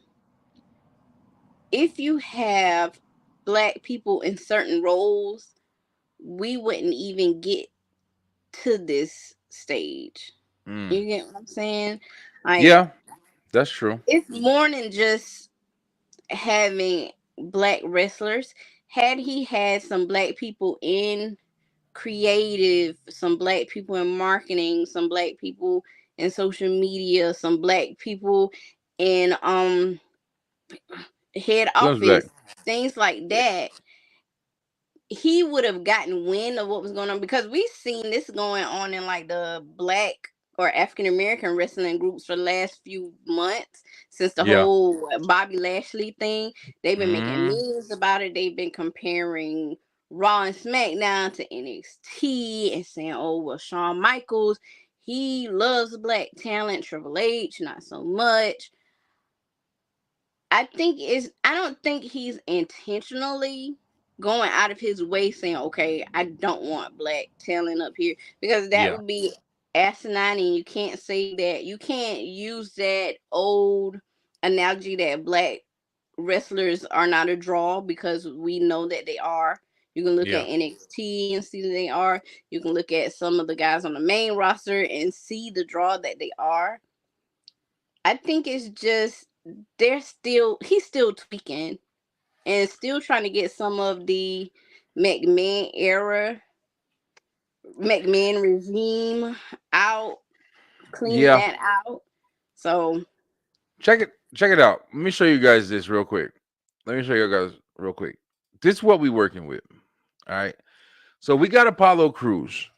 if you have black people in certain roles, we wouldn't even get to this stage. Mm. You get what I'm saying? Like, Yeah, that's true. it's more than just having black wrestlers. Had he had some black people in creative, some black people in marketing, some black people in social media, some black people in head Slim's back. office, things like that, he would have gotten wind of what was going on, because we've seen this going on in like the black or African American wrestling groups for the last few months, since the Yeah. whole Bobby Lashley thing. They've been making Mm, memes about it. They've been comparing Raw and SmackDown to NXT and saying, oh, well, Shawn Michaels, he loves black talent. Triple H, not so much. I don't think he's intentionally going out of his way saying, okay, I don't want black talent up here, because that yeah. would be asinine, and you can't say that. You can't use that old analogy that black wrestlers are not a draw, because we know that they are. You can look Yeah. at NXT and see that they are. You can look at some of the guys on the main roster and see the draw that they are. I think it's just he's still tweaking and still trying to get some of the McMahon era, McMahon regime out, cleaning Yeah. that out. So Check it out. Let me show you guys this real quick. Let me show you guys real quick. this is what we working with. All right. So we got Apollo Crews.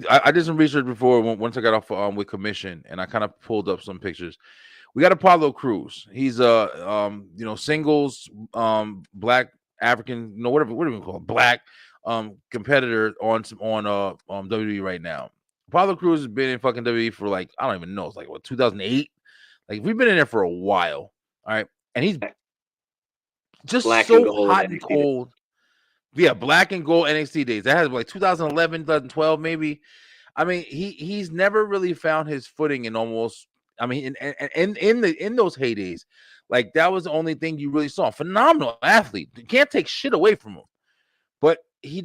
I did some research before once I got off with commission, and I kind of pulled up some pictures. We got Apollo Crews. He's a singles black African, whatever, what do we call it? Black competitor on WWE right now. Apollo Crews has been in fucking WWE for like, I don't even know, it's like what, 2008? Like we've been in there for a while. All right. And he's just Black so and gold hot and NXT. cold. Yeah, black and gold NXT days. That has like 2011, 2012, maybe. I mean, he's never really found his footing in almost. I mean, in those heydays, like that was the only thing you really saw. Phenomenal athlete. You can't take shit away from him. But he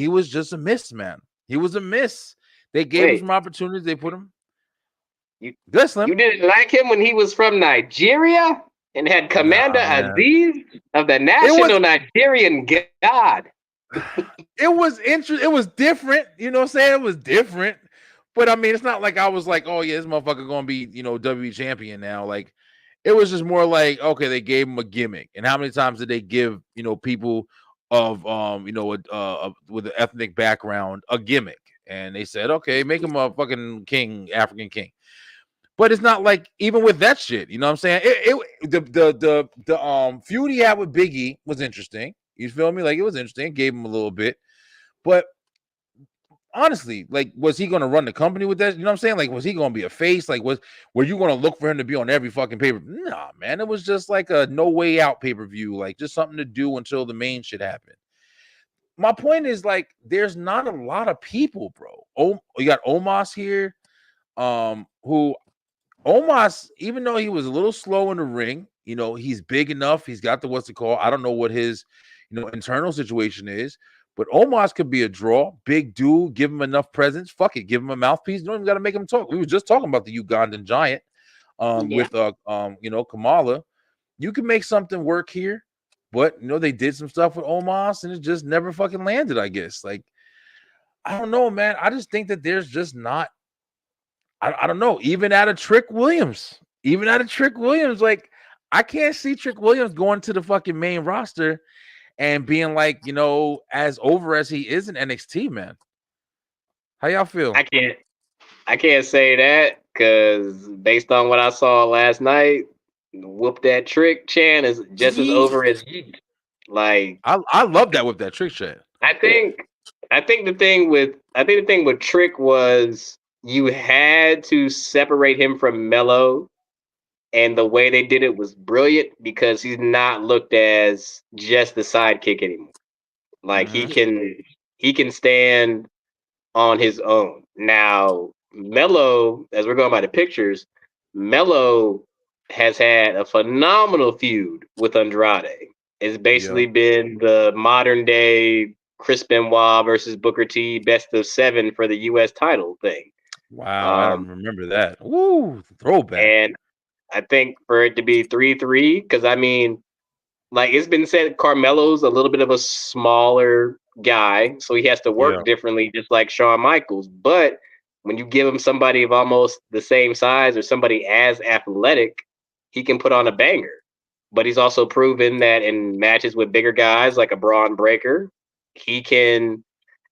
was just a miss, man. He was a miss. They gave him some opportunities. They put him. You Slim. didn't like him when he was from Nigeria and had Commander Aziz of the National Nigerian God. It was interesting. It was different. You know what I'm saying? It was different. But I mean, it's not like I was like, oh yeah, this motherfucker gonna be, WWE champion now. Like, it was just more like, okay, they gave him a gimmick. And how many times did they give, people of with an ethnic background a gimmick? And they said, okay, make him a fucking king, African king. But it's not like even with that shit, you know what I'm saying? The feud he had with Biggie was interesting. You feel me? Like it was interesting. It gave him a little bit. But honestly, like, was he going to run the company with that? You know what I'm saying? Like, was he going to be a face? Like, were you going to look for him to be on every fucking paper? Nah, man. It was just like a no way out pay-per-view, like just something to do until the main shit happened. My point is, like, there's not a lot of people, bro. Oh, you got Omos here, who Omos, even though he was a little slow in the ring, he's big enough. He's got the what's it called? I don't know what his, internal situation is, but Omos could be a draw. Big dude, give him enough presence. Fuck it, give him a mouthpiece. You don't even got to make him talk. We were just talking about the Ugandan giant, with Kamala. You can make something work here, but they did some stuff with Omos, and it just never fucking landed. I guess, like, I don't know, man. I just think that there's just not. I don't know. Even out of Trick Williams, like I can't see Trick Williams going to the fucking main roster and being like, as over as he is in NXT, man. How y'all feel? I can't say that because based on what I saw last night, whoop that trick chant is just as over as you. Like I love that with that trick chant. I think the thing with Trick was you had to separate him from Mello, and the way they did it was brilliant because he's not looked as just the sidekick anymore. Like he can stand on his own. Now, Mello, as we're going by the pictures, Mello has had a phenomenal feud with Andrade. It's basically been the modern day Chris Benoit versus Booker T best of 7 for the U.S. title thing. Wow, I don't remember that. Woo, throwback. And I think for it to be 3-3, because I mean, like it's been said, Carmelo's a little bit of a smaller guy, so he has to work differently, just like Shawn Michaels. But when you give him somebody of almost the same size or somebody as athletic, he can put on a banger. But he's also proven that in matches with bigger guys like a Braun Breaker, he can.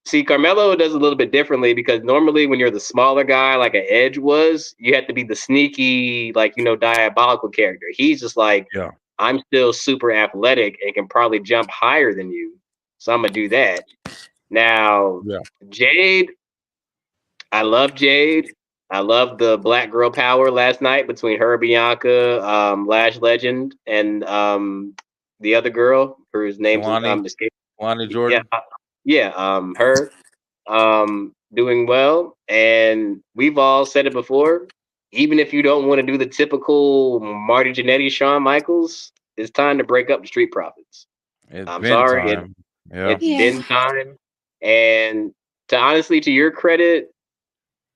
See, Carmelo does a little bit differently because normally when you're the smaller guy, like an Edge was, you have to be the sneaky, like, diabolical character. He's just like, I'm still super athletic and can probably jump higher than you. So I'm going to do that. Now, Jade, I love Jade. I love the Black Girl Power last night between her, Bianca, Lash Legend, and the other girl whose name is escaping. Lonnie Jordan. Her doing well. And we've all said it before. Even if you don't want to do the typical Marty Jannetty, Shawn Michaels, it's time to break up the Street Profits. I'm sorry. It's been time. And to your credit,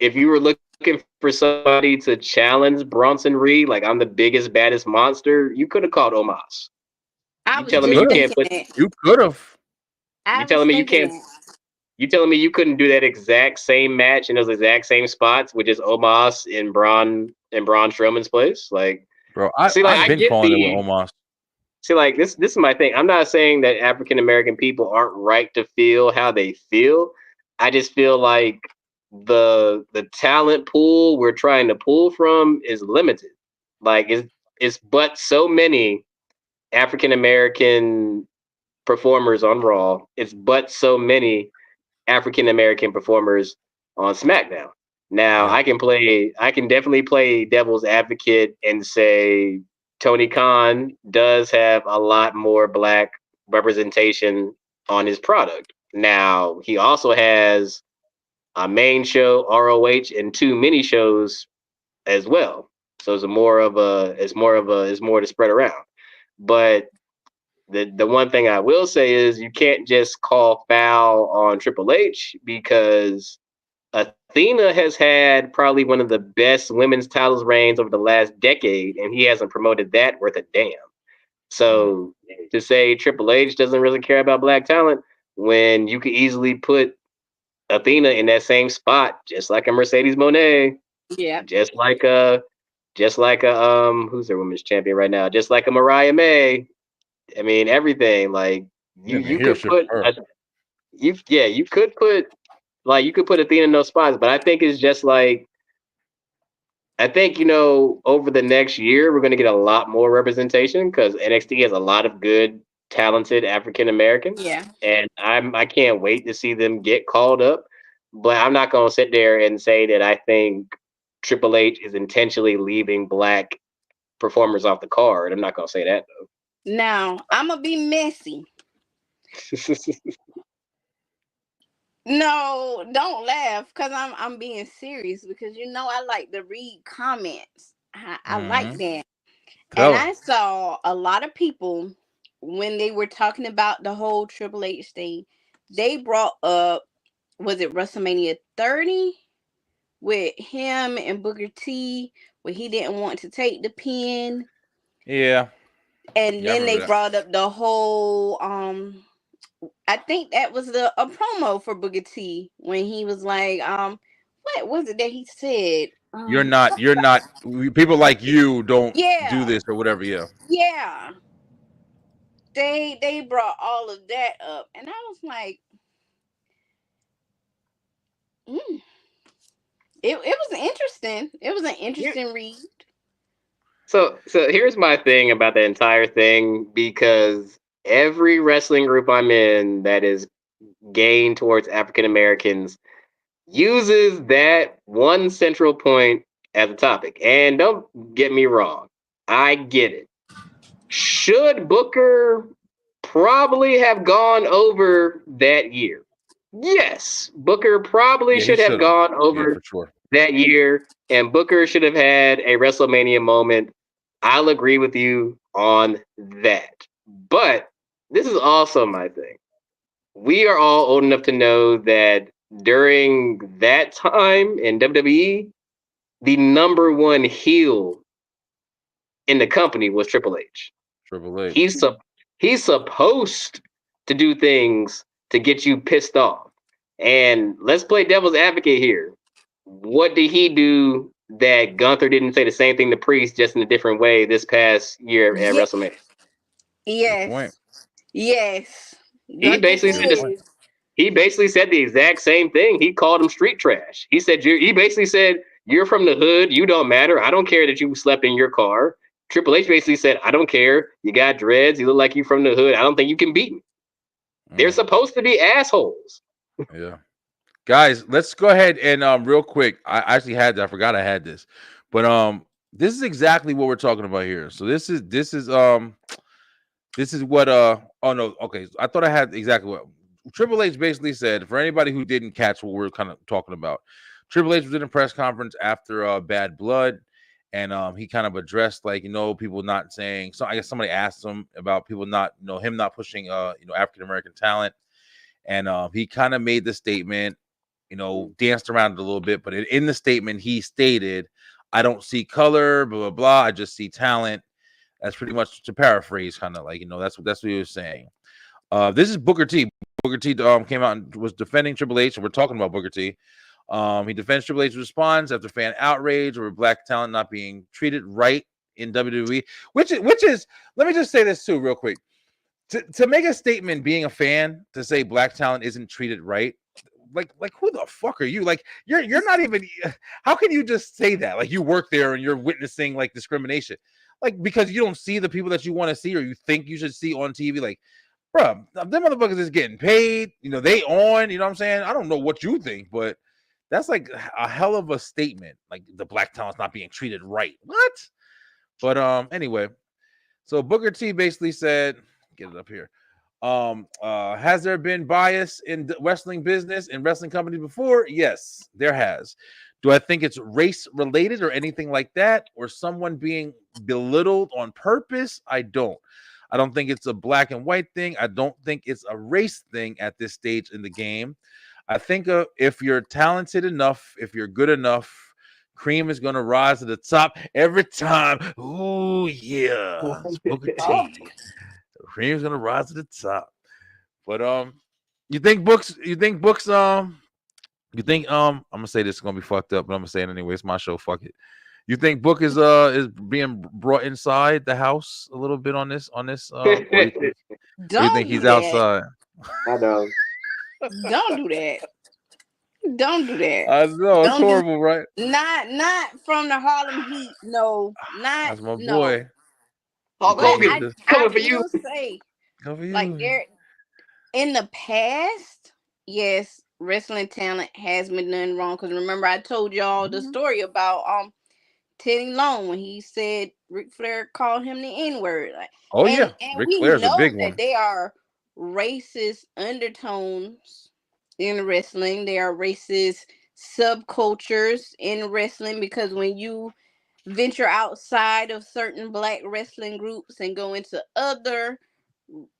if you were looking for somebody to challenge Bronson Reed, like I'm the biggest, baddest monster, you could have called Omos. You telling me you can't put? You could have. You telling me you can't? You telling me you couldn't do that exact same match in those exact same spots with just Omos and Braun Strowman's place? Like, bro, I've been calling it with Omos. See, like this is my thing. I'm not saying that African American people aren't right to feel how they feel. I just feel like the talent pool we're trying to pull from is limited. Like it's but so many African American performers on Raw. It's but so many African American performers on SmackDown. Now Yeah. I can definitely play devil's advocate and say Tony Khan does have a lot more black representation on his product. Now he also has a main show, ROH, and two mini shows as well. So it's more to spread around. But the one thing I will say is you can't just call foul on Triple H because Athena has had probably one of the best women's titles reigns over the last decade, and he hasn't promoted that worth a damn. So to say Triple H doesn't really care about black talent when you could easily put Athena in that same spot, just like a Mercedes Moné, Yeah. just like a who's their women's champion right now, just like a Mariah May. I mean everything. Like you Here could for put her. you could put like you could put Athena in those spots, but I think it's just like I think over the next year we're going to get a lot more representation because NXT has a lot of good, talented African Americans, Yeah. and I can't wait to see them get called up. But I'm not going to sit there and say that I think Triple H is intentionally leaving black performers off the card. I'm not going to say that Now I'm gonna be messy. though. No, don't laugh, because I'm being serious, because I like to read comments. I like that. And Tell her. I saw a lot of people when they were talking about the whole Triple H thing, they brought up, was it WrestleMania 30 with him and Booker T, where he didn't want to take the pin. Yeah. And Yeah, I then remember they that. brought up the whole I think that was a promo for Booker T when he was like, what was it that he said? You're not people like you don't do Yeah, this or whatever. Yeah. yeah. They brought all of that up, and I was like, mm. It was interesting. It was an Yeah. interesting read. So here's my thing about the entire thing because every wrestling group I'm in that is gained towards African Americans uses that one central point as a topic. And don't get me wrong, I get it. Should Booker probably have gone over that year? Yes, Booker probably Yeah, he should have should have. gone Yeah, over for sure. that year, and Booker should have had a WrestleMania moment. I'll agree with you on that. But this is also my thing. We are all old enough to know that during that time in WWE, the number one heel in the company was Triple H. Triple H. He's supposed to do things to get you pissed off. And let's play devil's advocate here. What did he do that Gunther didn't say the same thing to Priest just in a different way this past year at Yeah, WrestleMania? Good point. yes, yes. He Gunther basically Good said this. point. did. He basically said the exact same thing. He called him street trash. He basically said you're from the hood. You don't matter. I don't care that you slept in your car. Triple H basically said, I don't care. You got dreads. You look like you from the hood. I don't think you can beat me. They're Mm, supposed to be assholes. yeah. Guys, let's go ahead and real quick. I actually had that. I forgot I had this. But this is exactly what we're talking about here. So this is what oh no, okay. I thought I had exactly what Triple H basically said. For anybody who didn't catch what we're kind of talking about, Triple H was in a press conference after Bad Blood, and he kind of addressed like people not saying. So I guess somebody asked him about people not him not pushing African American talent, and he kind of made the statement, danced around it a little bit, but in the statement he stated, "I don't see color, blah blah blah. I just see talent." That's pretty much to paraphrase, kind of like that's what he was saying. This is Booker T. Booker T. Came out and was defending Triple H, and we're talking about Booker T. He defends Triple H's response after fan outrage over black talent not being treated right in WWE, which is let me just say this too real quick. To make a statement being a fan to say black talent isn't treated right, like who the fuck are you? Like you're not even, how can you just say that? Like you work there and you're witnessing like discrimination. Like because you don't see the people that you want to see or you think you should see on TV, like bro, them motherfuckers is getting paid, they on, you know what I'm saying? I don't know what you think, but that's like a hell of a statement. Like the black talent's not being treated right. What? But anyway, so Booker T basically said, get it up here. Has there been bias in the wrestling business and wrestling companies before? Yes, there has. Do I think it's race related or anything like that, or someone being belittled on purpose? I don't. I don't think it's a black and white thing. I don't think it's a race thing at this stage in the game. I think if you're talented enough, if you're good enough, cream is going to rise to the top every time. Ooh, yeah. It's Booker T. Cream's going to rise to the top. But you think Books I'm going to say this is going to be fucked up, but I'm going to say it anyway. It's my show. Fuck it. You think Book is being brought inside the house a little bit on this or you think he's outside? I know. Don't do that. Don't do that. I know it's horrible, right? Not from the Harlem Heat. No, not. That's my no. boy. Hulk Hogan coming for you. Say, like there in the past, yes, wrestling talent has been done wrong. Because remember, I told y'all the story about Teddy Long when he said Ric Flair called him the N-word. Like, and Ric Flair's a big one. That they are racist undertones in wrestling. There are racist subcultures in wrestling because when you venture outside of certain black wrestling groups and go into other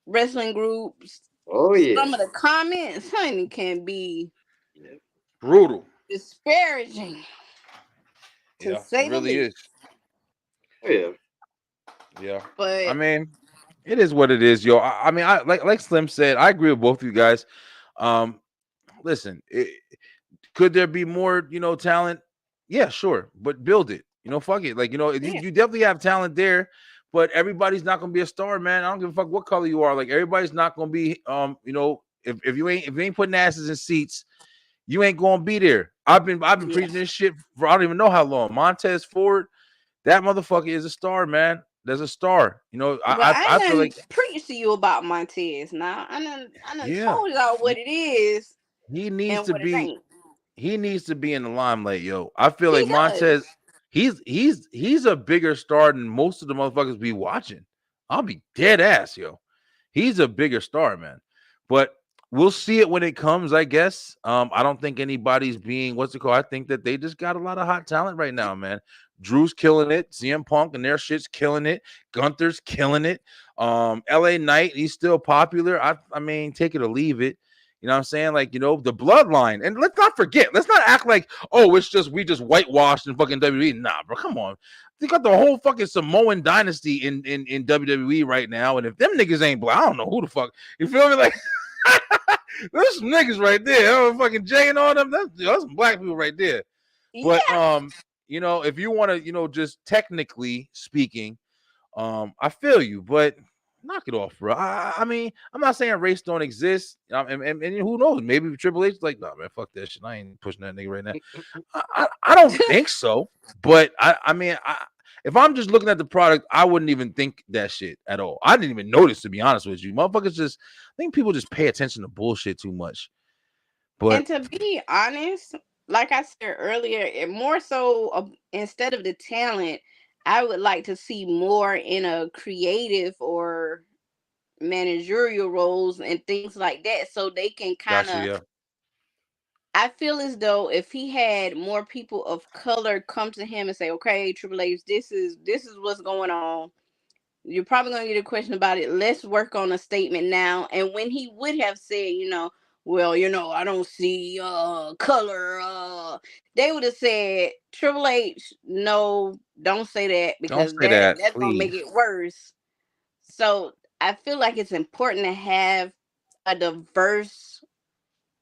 wrestling groups, some of the comments, honey, can be brutal, disparaging. To say it really is. Yeah. But I mean, it is what it is, yo. I mean, I like Slim said, I agree with both of you guys. Listen, could there be more, talent? Yeah, sure, but build it. Fuck it. Like, you definitely have talent there, but everybody's not gonna be a star, man. I don't give a fuck what color you are. Like, everybody's not gonna be, if you ain't putting asses in seats, you ain't gonna be there. I've been preaching this shit for I don't even know how long. Montez Ford, that motherfucker is a star, man. There's a star. I feel like preach to you about Montez. Now I done told y'all what it is. He needs to be. He needs to be in the limelight, yo. I feel like Montez. He's a bigger star than most of the motherfuckers be watching. I'll be dead ass, yo. He's a bigger star, man. But we'll see it when it comes, I guess. I don't think anybody's being I think that they just got a lot of hot talent right now, man. Drew's killing it. CM Punk and their shit's killing it. Gunther's killing it. LA Knight, he's still popular. I mean, take it or leave it. You know what I'm saying? Like, the bloodline. And let's not forget. Let's not act like, we just whitewashed in fucking WWE. Nah, bro, come on. They got the whole fucking Samoan dynasty in WWE right now. And if them niggas ain't black, I don't know who the fuck. You feel me? Like, there's some niggas right there. Fucking Jay and all them. That's some black people right there. But, if you want to, just technically speaking, I feel you, but knock it off, bro. I mean, I'm not saying race don't exist, and who knows? Maybe Triple H is like, nah, man, fuck that shit. I ain't pushing that nigga right now. I don't think so, but I mean, if I'm just looking at the product, I wouldn't even think that shit at all. I didn't even notice, to be honest with you, motherfuckers. I think people just pay attention to bullshit too much. But and to be honest, like I said earlier, more so instead of the talent, I would like to see more in a creative or managerial roles and things like that, so they can kind of. I feel as though if he had more people of color come to him and say, "Okay, Triple H, this is what's going on. You're probably going to get a question about it. Let's work on a statement now." And when he would have said, well, I don't see color. They would have said, Triple H, no, don't say that because that's gonna make it worse. So I feel like it's important to have a diverse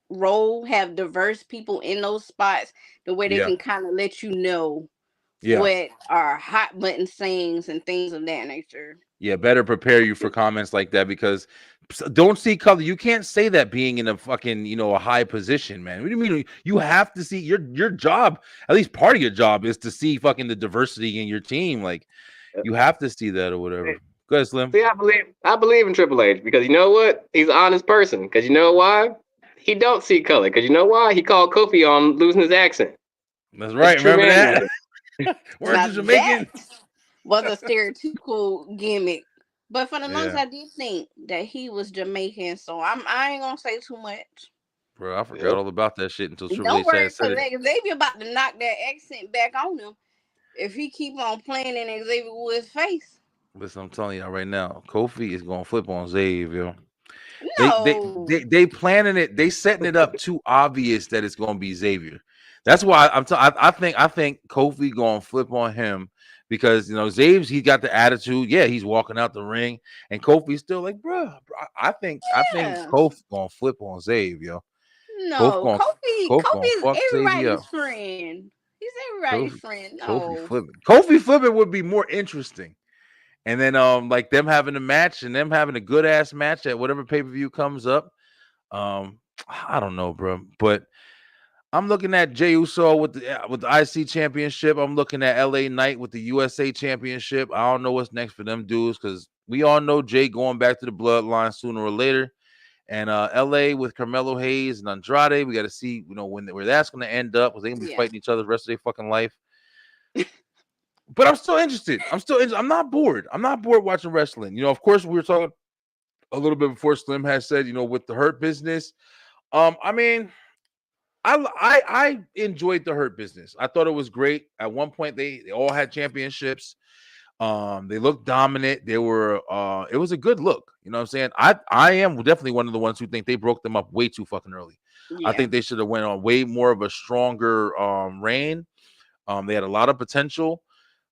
role, have diverse people in those spots, the way they can kind of let you know Yeah. what are hot button sayings and things of that nature. Yeah, better prepare you for comments like that because don't see color. You can't say that being in a fucking, a high position, man. What do you mean? You have to see your job, at least part of your job is to see fucking the diversity in your team. Like you have to see that or whatever. Go ahead, Slim. See, I believe in Triple H because you know what? He's an honest person. Because you know why? He don't see color. Because you know why? He called Kofi on losing his accent. That's right. It's true Remember that? man. Weren't Now you Jamaican? that was a stereotypical gimmick. But for the longest, Yeah. I did think that he was Jamaican, so I ain't gonna say too much. Bro, I forgot Yep. all about that shit until Triple Don't H worry, had said because it. Xavier about to knock that accent back on him if he keep on playing in Xavier Woods' face. Listen, I'm telling y'all right now, Kofi is gonna flip on Xavier. They they No. they planning it. They setting it up too obvious that it's gonna be Xavier. That's why I think Kofi gonna flip on him because Zaves he got the attitude. Yeah, he's walking out the ring, and Kofi's still like, bro. I think Yeah. Kofi gonna flip on Xavier. Kofi No. gonna Kofi Kofi Kofi gonna is fuck Xavier everybody's up. friend. He's everybody's Kofi friend. Kofi No. flipping. Kofi flipping would be more interesting. And then like them having a match and them having a good ass match at whatever pay-per-view comes up. Um, I don't know, bro. But I'm looking at Jey Uso with the IC championship. I'm looking at LA Knight with the USA championship. I don't know what's next for them dudes because we all know Jay going back to the bloodline sooner or later. And LA with Carmelo Hayes and Andrade. We got to see, where that's gonna end up because they're gonna be Yeah. fighting each other the rest of their fucking life. But I'm still interested. I'm not bored. I'm not bored watching wrestling. Of course, we were talking a little bit before Slim has said, with the Hurt Business. I mean, I enjoyed the Hurt Business. I thought it was great. At one point, they all had championships. They looked dominant. They were it was a good look. You know what I'm saying? I am definitely one of the ones who think they broke them up way too fucking early. I Yeah. think they should have went on way more of a stronger reign. They had a lot of potential.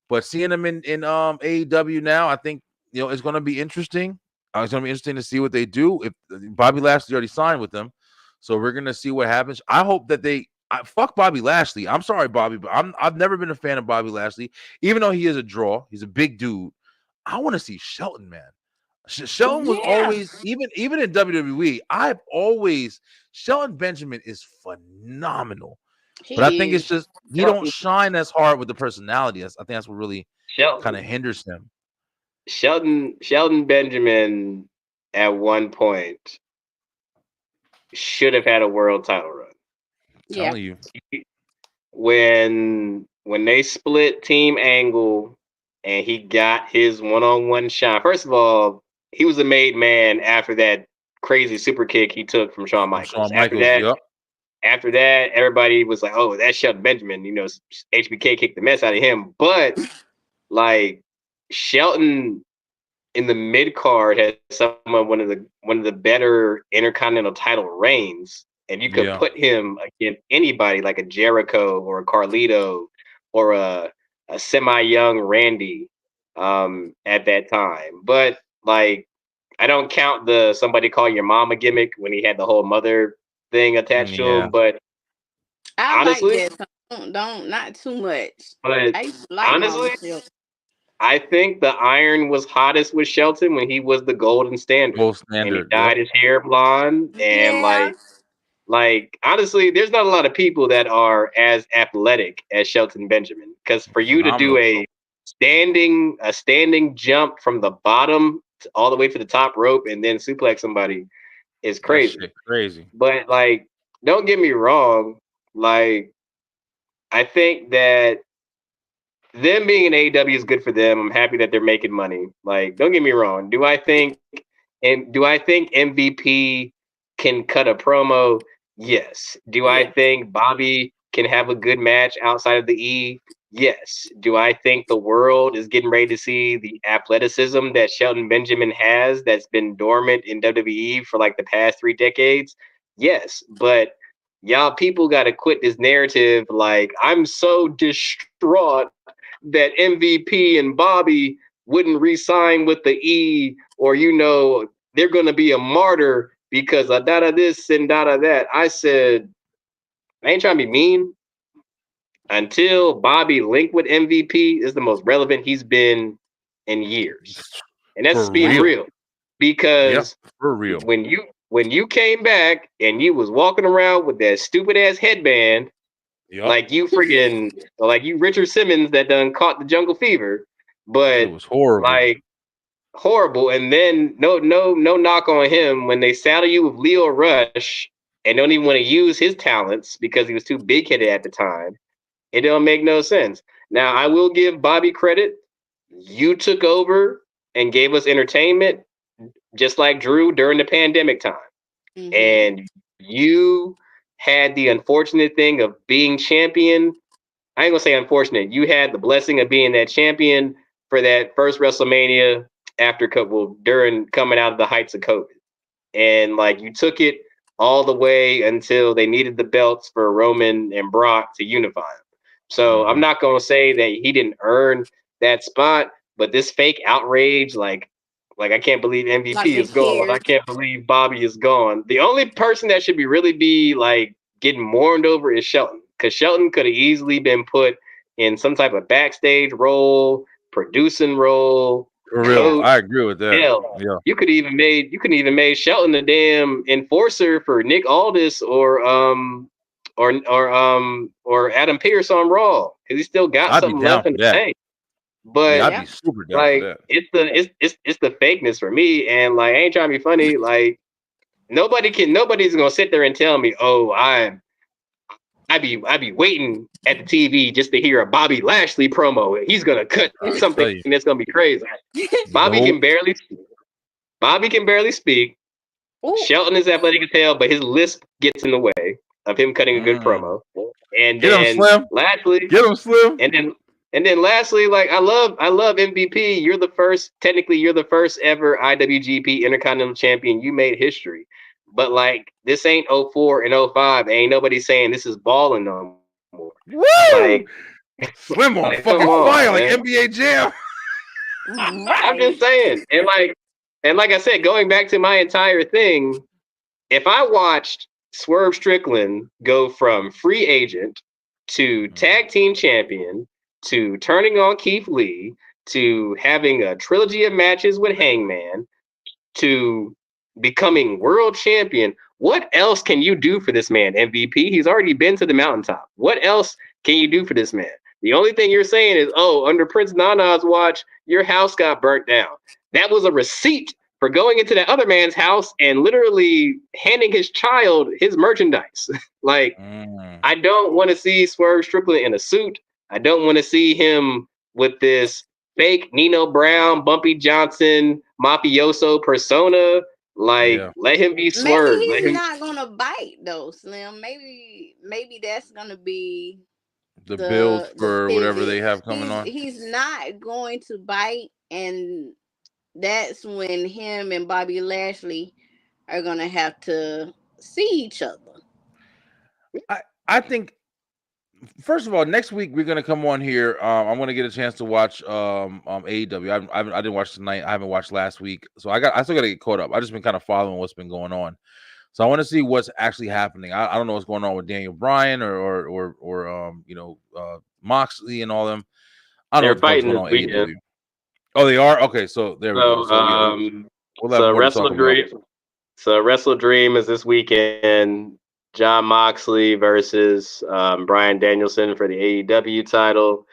But seeing them in AEW now, I think it's going to be interesting. It's going to be interesting to see what they do. If Bobby Lashley already signed with them, so we're going to see what happens. I hope that fuck Bobby Lashley. I'm sorry, Bobby, but I've never been a fan of Bobby Lashley, even though he is a draw. He's a big dude. I want to see Shelton, man. Shelton was Yeah. always even in WWE. Shelton Benjamin is phenomenal. But I think He it's is. just he don't shine as hard with the personality. I think that's what really kind of Shelton hinders him. Sheldon Benjamin at one point should have had a world title run. Yeah. Telling you. When they split Team Angle and he got his one-on-one shot. First of all, he was a made man after that crazy super kick he took from Shawn From Michaels. Shawn Michaels, yep. After that, everybody was like, "Oh, that's Shelton Benjamin." HBK kicked the mess out of him. But like Shelton in the mid card has one of the better intercontinental title reigns, and you could Yeah. put him against anybody like a Jericho or a Carlito or a semi young Randy at that time. But like I don't count the somebody call your mama gimmick when he had the whole mother thing attached to Yeah. him. But I like honestly, that. Don't not too much. but I used to like honestly, Mama Silver. I think the iron was hottest with Shelton when he was the golden standard Gold and he standard. Yep. dyed his hair blonde and Yeah. like honestly, there's not a lot of people that are as athletic as Shelton Benjamin. Because for you to do Phenomenal. a standing jump from the bottom all the way to the top rope and then suplex somebody is That crazy. shit crazy. But like, don't get me wrong, like I think that them being in AEW is good for them. I'm happy that they're making money. Like, don't get me wrong. Do I think MVP can cut a promo? Yes. Do I Yeah. think Bobby can have a good match outside of the E? Yes. Do I think the world is getting ready to see the athleticism that Shelton Benjamin has that's been dormant in WWE for like the past 3 decades? Yes. But y'all people got to quit this narrative like I'm so distraught that MVP and Bobby wouldn't re-sign with the E, or they're going to be a martyr because of da this and da that. I said, I ain't trying to be mean, until Bobby linked with MVP, is the most relevant he's been in years. And that's For being real. real. Because for real. when you came back and you was walking around with that stupid ass headband, like you freaking like you Richard Simmons that done caught the jungle fever, but it was horrible. Like horrible. And then no knock on him when they saddle you with Leo Rush and don't even want to use his talents because he was too big headed at the time. It don't make no sense. Now I will give Bobby credit. You took over and gave us entertainment just like Drew during the pandemic time. Mhm. And you had the unfortunate thing of being champion. I ain't gonna say unfortunate. You had the blessing of being that champion for that first WrestleMania after during coming out of the heights of COVID. And like you took it all the way until they needed the belts for Roman and Brock to unify them. So I'm not gonna say that he didn't earn that spot, but this fake outrage, like I can't believe MVP is gone. I can't believe Bobby is gone. The only person that should really be like getting mourned over is Shelton, because Shelton could have easily been put in some type of backstage role, producing role. For real, I agree with that. Hell, yeah, you could even made Shelton the damn enforcer for Nick Aldis or Adam Pearce on Raw, because he still got I'd be something down left in for the that. tank. But I'd be super down like for that. it's the fakeness for me, and like I ain't trying to be funny. Like nobody's gonna sit there and tell me, oh, I be waiting at the TV just to hear a Bobby Lashley promo. He's gonna cut something that's gonna be crazy. Bobby can barely speak. Ooh. Shelton is athletic as hell, but his lisp gets in the way of him cutting a good promo. And Get him, then Slim. lastly, Get him, Slim. And then lastly, like I love MVP. You're the first ever IWGP Intercontinental Champion. You made history. But like this ain't 04 and 05. Ain't nobody saying this is balling no more. Woo! Like Slim on like, fucking come on, fire like man. NBA Jam. I'm just saying. And like I said, going back to my entire thing, if I watched Swerve Strickland go from free agent to tag team champion to turning on Keith Lee to having a trilogy of matches with Hangman to becoming world champion, what else can you do for this man, MVP? He's already been to the mountaintop. What else can you do for this man? The only thing you're saying is, oh, under Prince Nana's watch, your house got burnt down. That was a receipt for going into that other man's house and literally handing his child his merchandise. Like, I don't want to see Swerve Strickland in a suit. I don't want to see him with this fake Nino Brown, Bumpy Johnson, mafioso persona. Like, let him be Swerve. Maybe he's not gonna bite though, Slim. Maybe that's gonna be the build for whatever they have coming on. He's not going to bite, and that's when him and Bobby Lashley are gonna have to see each other. I think, first of all, next week we're gonna come on here. I'm gonna get a chance to watch AEW. I didn't watch tonight. I haven't watched last week, so I still gotta get caught up. I just been kind of following what's been going on, so I want to see what's actually happening. I don't know what's going on with Daniel Bryan or Moxley and all them. I don't know what's going on with AEW. Oh, they are? Okay, so there we go. So Wrestle Dream. So Wrestle Dream is this weekend. John Moxley versus Bryan Danielson for the AEW title.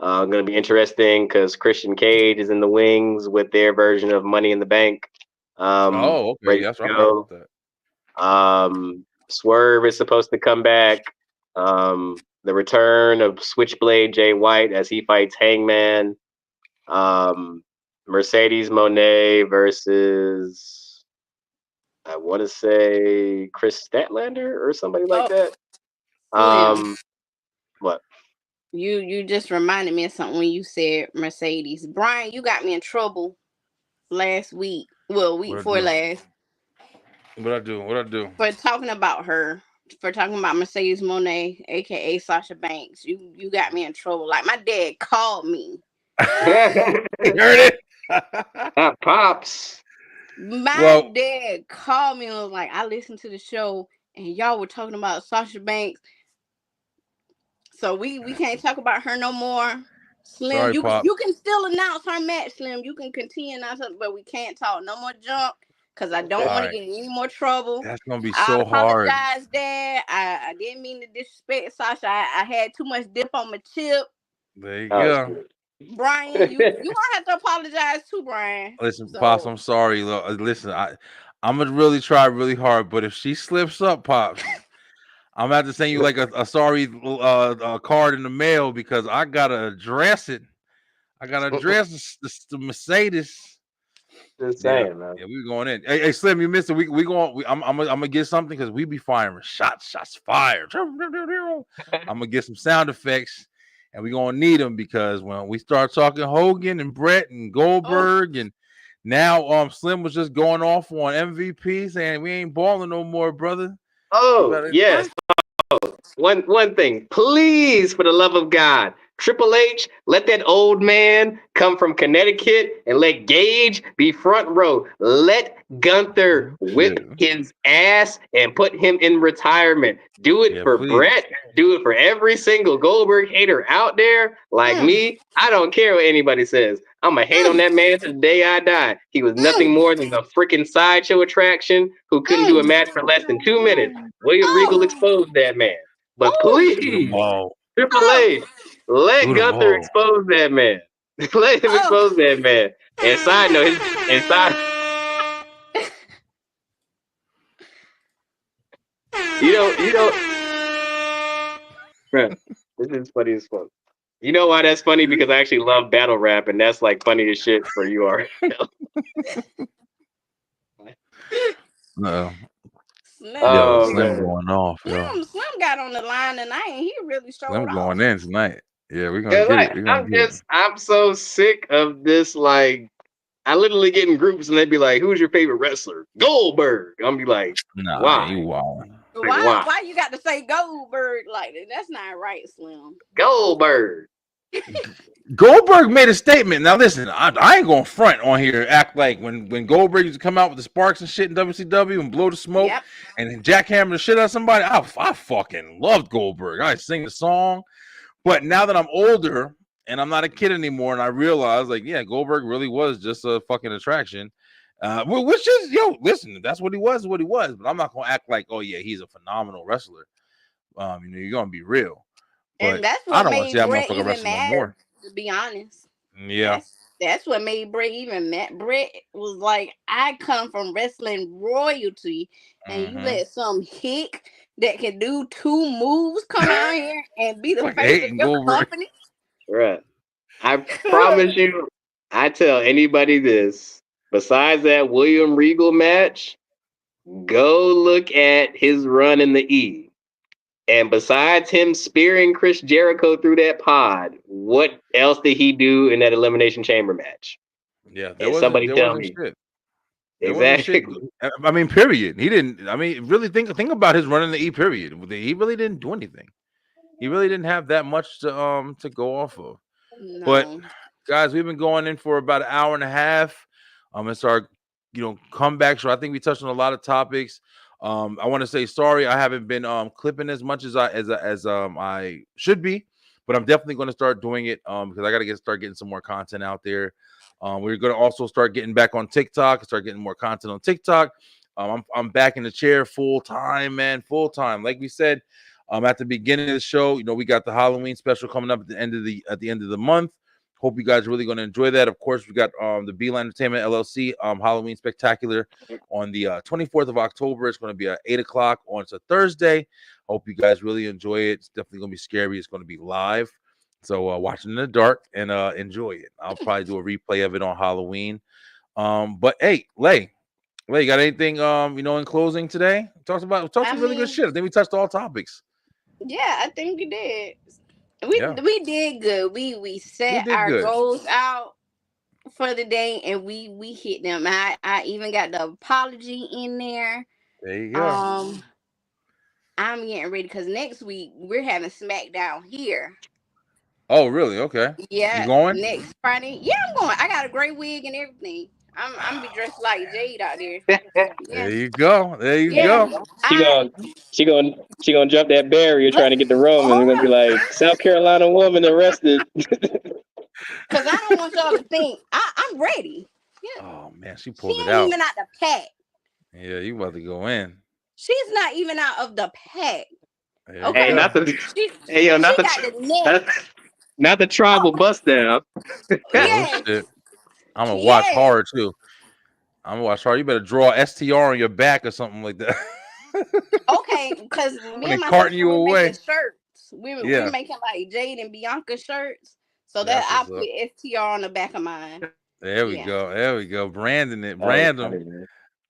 Going to be interesting because Christian Cage is in the wings with their version of Money in the Bank. Okay. That's right about that. Swerve is supposed to come back. The return of Switchblade Jay White as he fights Hangman. Mercedes Moné versus, I want to say, Chris Statlander or somebody like that. What? You just reminded me of something when you said Mercedes. Brian, you got me in trouble last week. Well, week before last. What I do? For talking about her. For talking about Mercedes Moné, aka Sasha Banks. You got me in trouble. Like, my dad called me. You heard it? Pops. My dad called me and was like, I listened to the show and y'all were talking about Sasha Banks So we can't talk about her no more. Slim, Sorry, Pop. you can still announce her match, Slim. You can continue announcing, but we can't talk no more junk because I don't want to get in any more trouble. That's gonna be I so hard. apologize, Dad. I didn't mean to disrespect Sasha. I had too much dip on my chip. There you That was go. good. Brian, you gonna have to apologize too, Brian. Listen, So, Pops, I'm sorry. Listen, I'm gonna really try really hard, but if she slips up, Pops, I'm gonna have to send you like a sorry card in the mail because I gotta address it. I gotta address the Mercedes. Just Yeah, saying, man. yeah, we going in. Hey, Slim, you missed it. We going. I'm gonna get something because we be firing shots fired. I'm gonna get some sound effects, and we gonna need them because when we start talking Hogan and Brett and Goldberg, and now Slim was just going off on MVP saying we ain't balling no more, brother. Oh, yes. One thing, please, for the love of God, Triple H, let that old man come from Connecticut and let Gage be front row. Let Gunther whip his ass and put him in retirement. Do it for Brett. Do it for every single Goldberg hater out there like me. I don't care what anybody says. I'm going to hate on that man to the day I die. He was nothing more than a freaking sideshow attraction who couldn't do a match for less than 2 minutes. William Regal exposed that man. But please, Triple H, let Gunther expose that man. Let him expose that man. And side note, you know, bruh, this is funny as fuck. You know why that's funny? Because I actually love battle rap, and that's like funny as shit for URL. No. Slim going off. Slim got on the line tonight, and he really showed Slim off. going in tonight. Yeah, we're gonna get it. I'm so sick of this. Like, I literally get in groups, and they'd be like, "Who's your favorite wrestler?" Goldberg. I'm be like, "Nah, why? You wild. Why you got to say Goldberg like that? That's not right, Slim. Goldberg. Goldberg made a statement. Now listen, I ain't gonna front on here. Act like when Goldberg used to come out with the sparks and shit in WCW and blow the smoke and jackhammer the shit out of somebody. I fucking loved Goldberg. I sing the song, but now that I'm older and I'm not a kid anymore, and I realize like, yeah, Goldberg really was just a fucking attraction. Which is, listen, that's what he was. But I'm not gonna act like, oh yeah, he's a phenomenal wrestler. You're gonna be real. But and that's what made Brett even no more. To be honest. Yeah. That's what made Brett even mad. Brett was like, I come from wrestling royalty, and you let some hick that can do 2 moves come out here and be the face of your company. Right. I promise you, I tell anybody this. Besides that William Regal match, go look at his run in the E. And besides him spearing Chris Jericho through that pod, what else did he do in that Elimination Chamber match? Yeah, somebody tell me. Shit. Exactly. I mean, period. He didn't. I mean, really think about his run in the E. Period. He really didn't do anything. He really didn't have that much to go off of. No. But guys, we've been going in for about an hour and a half. It's our comeback show. I think we touched on a lot of topics. I want to say sorry I haven't been clipping as much as I should be, but I'm definitely going to start doing it because I got to start getting some more content out there. We're going to also start getting back on TikTok, start getting more content on TikTok. I'm back in the chair full time, man, full time. Like we said at the beginning of the show, we got the Halloween special coming up at the end of the month. Hope you guys are really going to enjoy that. Of course, we got the Beeline Entertainment LLC Halloween Spectacular on the 24th of October. It's going to be at 8 o'clock on a Thursday. Hope you guys really enjoy it. It's definitely going to be scary. It's going to be live. So watch it in the dark and enjoy it. I'll probably do a replay of it on Halloween. But hey, Lay, you got anything in closing today? Talked some really good shit. I think we touched all topics. Yeah, I think we did. We did good. We set our goals out for the day and we hit them. I even got the apology in there. There you go. I'm getting ready because next week we're having SmackDown here. Oh, really? Okay. Yeah. You going? Next Friday. Yeah, I'm going. I got a great wig and everything. I'm be dressed like Jade out there. There Yeah, you go. There you yeah. go. she I gonna she gonna jump that barrier look. trying to get to Rome, and they're Hold gonna be on, like, South Carolina woman arrested. cause I don't want y'all to think I'm ready. Yeah, Oh man, she she pulled it ain't out. even out the pack. Yeah, you about to go in. She's not even out of the pack. There you Hey, Okay, go. not the she hey yo, she got the neck. not, not the tribal Oh bust down. Oh yes, shit. I'm gonna watch yes. hard too. I'm gonna watch hard. You better draw STR on your back or something like that. Okay, because When me they and my carting sister you we're making away. shirts. We're Yeah, making like Jade and Bianca shirts. So that that's I what's put up. STR on the back of mine. There we Yeah. go. There we go. Branding it. Oh, Brand got 'em. it, man.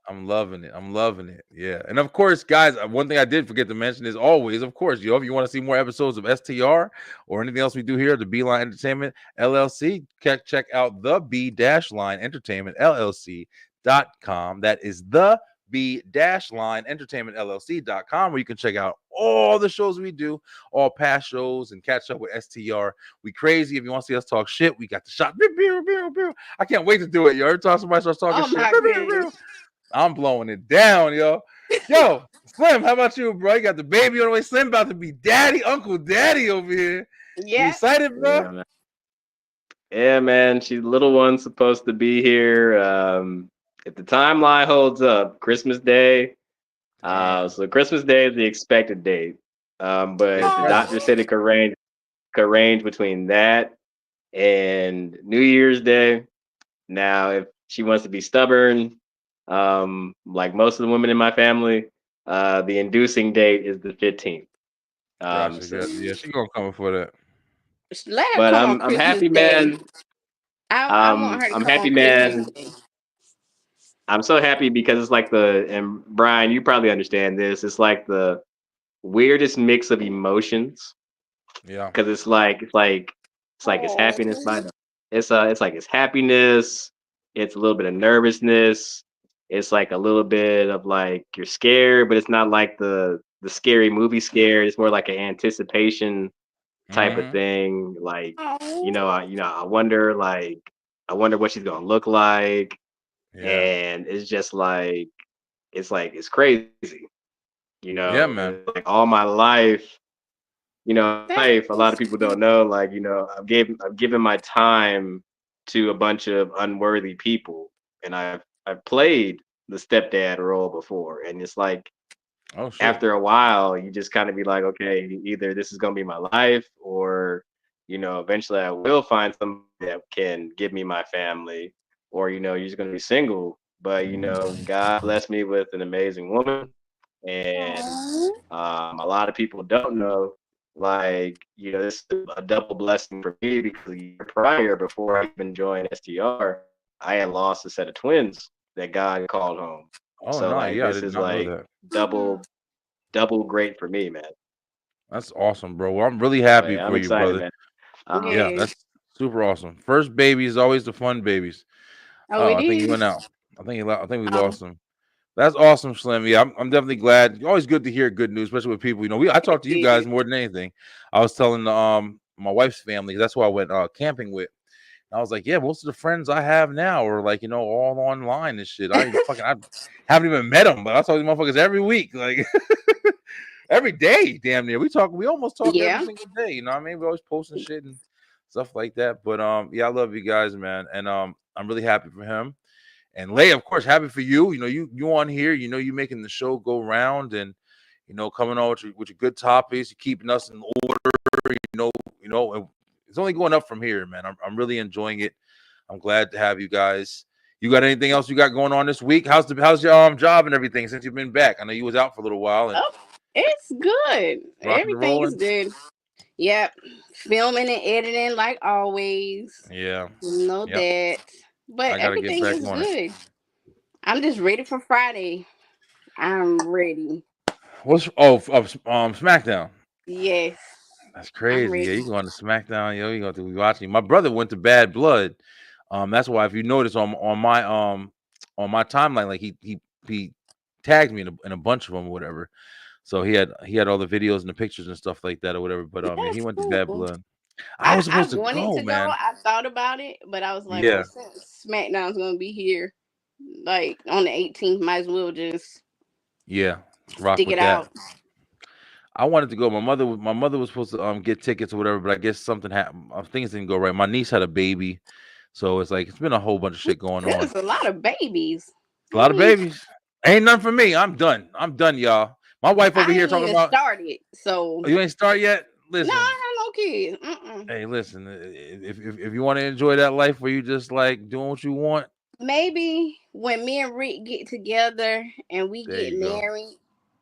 I'm loving it. I'm loving it. Yeah. And of course, guys, one thing I did forget to mention is always, of course, if you want to see more episodes of STR or anything else we do here at the Beeline Entertainment LLC, check out the B-Line Entertainment LLC.com. That is the B-Line Entertainment LLC.com, where you can check out all the shows we do, all past shows, and catch up with STR. We crazy. If you want to see us talk shit, we got the shot. I can't wait to do it. You every time somebody starts talking Oh shit, my goodness. I'm blowing it down, yo. Yo, Slim, how about you, bro? You got the baby on the way. Slim about to be daddy, Uncle Daddy over here. You Yeah. excited, bro? Yeah, man. Yeah, man. She's little one supposed to be here. If the timeline holds up, Christmas Day. Damn. So Christmas Day is the expected date. But the Expected. doctor said it could range between that and New Year's Day. Now, if she wants to be stubborn, like most of the women in my family, the inducing date is the 15th. Gotcha. So, Yeah, she gonna come for that. Let her but come on I'm Christmas happy, Day. man. I want her to I'm come happy, on Christmas man. Day. I'm so happy because it's like and Brian, you probably understand this. It's like the weirdest mix of emotions Yeah. because it's like it's happiness, Oh. but it's like it's happiness. It's a little bit of nervousness. It's like a little bit of like you're scared, but it's not like the scary movie scared. It's more like an anticipation type of Mm-hmm. thing. Like Oh. I wonder what she's gonna look like, Yeah. and it's just like it's crazy. Yeah, man. Like all my life, That's life. A lot of people don't know. Like I've given my time to a bunch of unworthy people, and I've played the stepdad role before, and it's like Oh shit. after a while, you just kind of be like, okay, either this is gonna be my life, or eventually I will find somebody that can give me my family, or you're just gonna be single. But God blessed me with an amazing woman, and oh. a lot of people don't know. Like, this is a double blessing for me because a year prior, before I even joined STR, I had lost a set of twins that God called home. Oh So no, like yeah, I this did is not know like that. double double great for me, man. That's awesome, bro. Well, I'm really So happy yeah, I'm for you, excited, brother. man. Yeah, Yes. Um, that's super awesome. First baby is always the fun babies. Oh, Oh, it I think he went is. out. I think we Oh, lost him. That's awesome, Slim. Yeah, I'm definitely glad. Always good to hear good news, especially with people. I talk to you it is. guys more than anything. I was telling my wife's family, that's who I went camping with. And I was like, yeah, most of the friends I have now are like, all online and shit. I haven't even met them, but I talk to these motherfuckers every week, like every day, damn near. We almost talk every Yeah. single day. You know what I mean? We always posting shit and stuff like that. But yeah, I love you guys, man. And I'm really happy for him. And Leia, of course, happy for you. You on here. You making the show go round, and coming on with your good topics. You keeping us in order. And it's only going up from here, man. I'm really enjoying it. I'm glad to have you guys. You got anything else you got going on this week? How's your job and everything since you've been back? I know you was out for a little while and Oh, it's good. rocking and Everything is rolling. good. Yep. Filming and editing like always. Yeah, Know yep. that. But I gotta get everything back is on it. good. I'm just ready for Friday. I'm ready. SmackDown. Yes. That's I'm crazy. Yeah, you ready. going to SmackDown, yo. You going to be watching. My brother went to Bad Blood. That's why if you notice on my timeline, like he tagged me in a bunch of them or whatever. So he had all the videos and the pictures and stuff like that or whatever. But yeah, he That's went to Bad cool. Blood. I was I supposed to wanted go, to go. man. I thought about it, but I was like, well, Yeah, since SmackDown's gonna be here, Like on the 18th, might as well just Yeah, rock stick with it that. out. I wanted to go. My mother was supposed to get tickets or whatever, but I guess something happened. Things didn't go right. My niece had a baby, so it's like it's been a whole bunch of shit going on. There's a lot of babies. A lot of babies. Ain't none for me. I'm done. I'm done, y'all. My wife over I here ain't talking even about. started, so Oh, you ain't start yet. no, Listen, I have no kids. hey, listen. If you want to enjoy that life where you just like doing what you want, Maybe when me and Rick get together and we there get you go. married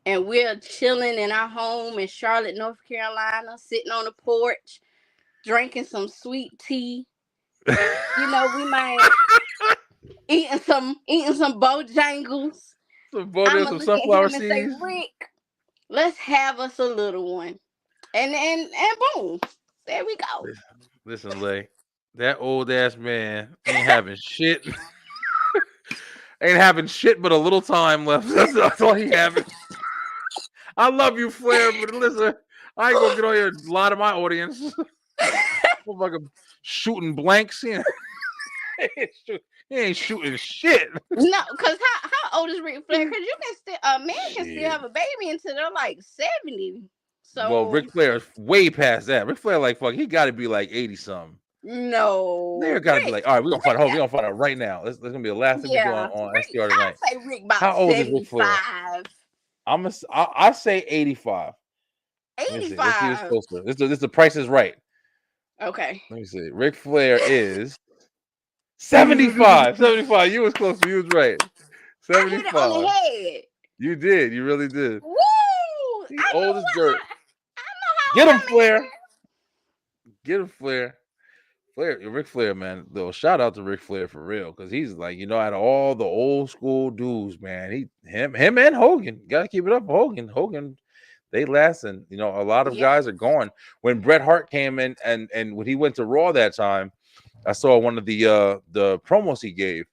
and we're chilling in our home in Charlotte, North Carolina, sitting on the porch, drinking some sweet tea. You know, we might eating some Bojangles. Some Bodil, I'ma some look at sunflower him and say, seeds. Rick, let's have us a little one. And boom. There we go. Listen, Lay, that old ass man ain't having shit. Ain't having shit but a little time left. That's all he having. I love you, Flair, but listen, I ain't gonna get on here and lie to my audience. Motherfucker shooting blanks. He ain't shooting shit. No, because how old is Ric Flair? Because you can still a man can still Shit. have a baby until they're like 70. Well, So Ric Flair is way past that. Ric Flair, like, fuck, he got to be like 80 something. Flair no, got to be Rick, like, all right, we're gonna fight. Hold, Rick, we're gonna fight out right now. That's gonna be the last thing we do yeah, on Rick. STR tonight. I'd say Rick about How old is Ric Flair? 75. I say 85. Let me see. Let's see what's 85. closer. This the Price is Right. Okay. Let me see. Ric Flair is 75. 75. You was close. You was right. I hit it on the 75. head. You did. You really did. Woo! He's I know old as dirt. I know how Get old him, that man Flair. is. Get him, Flair. Ric Flair, man. Though, shout out to Ric Flair for real, because he's like, out of all the old school dudes, man, him and Hogan. Gotta keep it up for Hogan. Hogan, they last, and a lot of Yeah. guys are gone. When Bret Hart came in and when he went to Raw that time, I saw one of the promos he gave,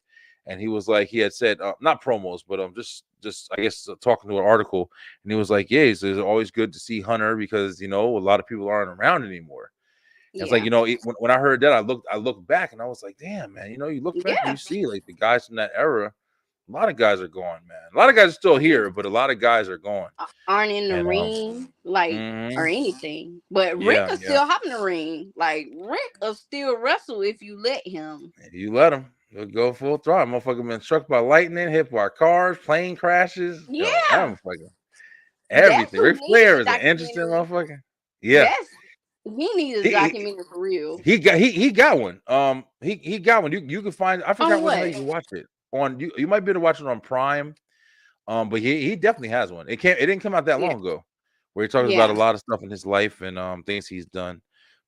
and he was like, he had said not promos, but just I guess talking to an article, and he was like, yeah, it's always good to see Hunter because a lot of people aren't around anymore. And it's like, Yeah. when I heard that, I looked back and I was like, damn, man, you look back and Yeah. you see like the guys from that era. A lot of guys are gone, man. A lot of guys are still here, but a lot of guys are gone. Aren't in the And ring, like, or mhm, anything. But Rick yeah, will still hop in the ring. Like, Rick will still wrestle if you let him. you let him. He'll go full throttle. Motherfucker been struck by lightning, hit by cars, plane crashes. That Yeah. motherfucker. That's Everything. who Ric needs Flair a is an interesting documentary. motherfucker. Yeah. He needs a He, documentary for real. he got one. He got one. You can find. I forgot On where the hell what? you can watch it on. You might be able to watch it on Prime. But he definitely has one. It didn't come out that Yeah. long ago, where he talks about a Yeah. lot of stuff in his life and things he's done.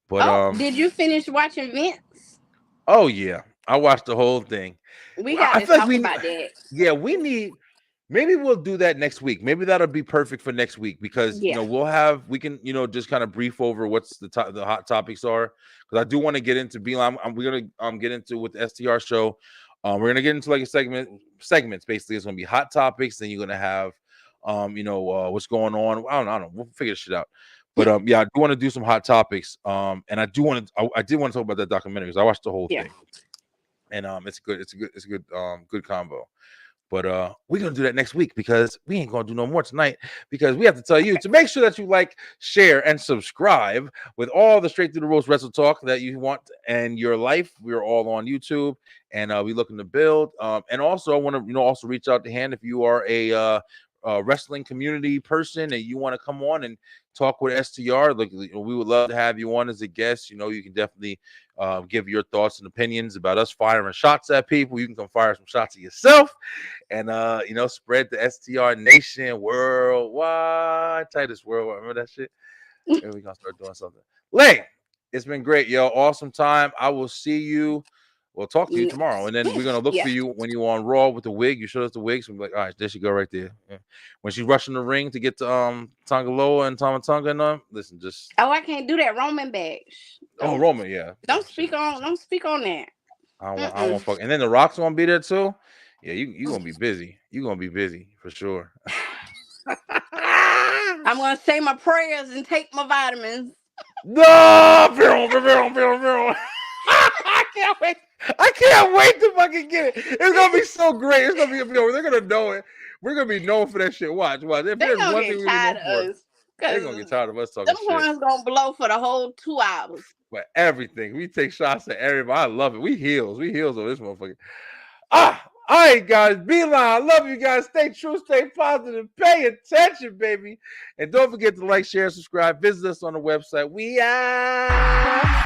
But Oh, did you finish watching Vince? oh yeah, I watched the whole thing. We got I to feel like talk about that. we need. Maybe we'll do that next week. Maybe that'll be perfect for next week because Yeah. we can just kind of brief over what's the hot topics are, because I do want to get into Beeline. We're gonna get into with the STR show. We're gonna get into like a segments. Basically, it's gonna be hot topics. Then you're gonna have what's going on. I don't know. We'll figure this shit out. But yeah, I do want to do some hot topics. And I did want to talk about that documentary because I watched the whole Yeah. thing. And it's a good combo. But we're gonna do that next week because we ain't gonna do no more tonight, because we have to tell you to make sure that you like, share, and subscribe with all the Straight Through the Ropes Wrestle Talk that you want in your life. We're all on YouTube, and we looking to build. And also, I want to also reach out to hand if you are a wrestling community person and you want to come on and talk with STR. Like, we would love to have you on as a guest. You can definitely give your thoughts and opinions about us firing shots at people. You can come fire some shots at yourself. And spread the STR Nation worldwide. Titus worldwide. Remember that shit? Maybe we're gonna start doing something. Lane, it's been great, yo. Awesome time. I will see you. We'll talk to you tomorrow. And then we're gonna look Yeah. for you when you're on Raw with the wig. You showed us the wig. So we're like, all right, there she go right there. Yeah. When she's rushing the ring to get to Tongaloa and Tomatonga and them, listen, just Oh, I can't do that Roman badge. Roman, yeah. Don't speak on that. I don't want fuck. And then the Rock's gonna be there too. Yeah, you gonna be busy. You gonna be busy for sure. I'm gonna say my prayers and take my vitamins. No, can't wait. I can't wait to fucking get it. It's gonna be so great. It's gonna be, they're gonna know it. We're gonna be known for that shit. Watch. If They there's gonna one get thing we tired know of for, us. they're gonna get tired of us talking Them shit. horns gonna blow for the whole 2 hours. But everything. We take shots at everybody. I love it. We heels on this motherfucker. All right, guys. Beeline. I love you guys. Stay true, stay positive, pay attention, baby. And don't forget to like, share, subscribe. Visit us on the website. We are.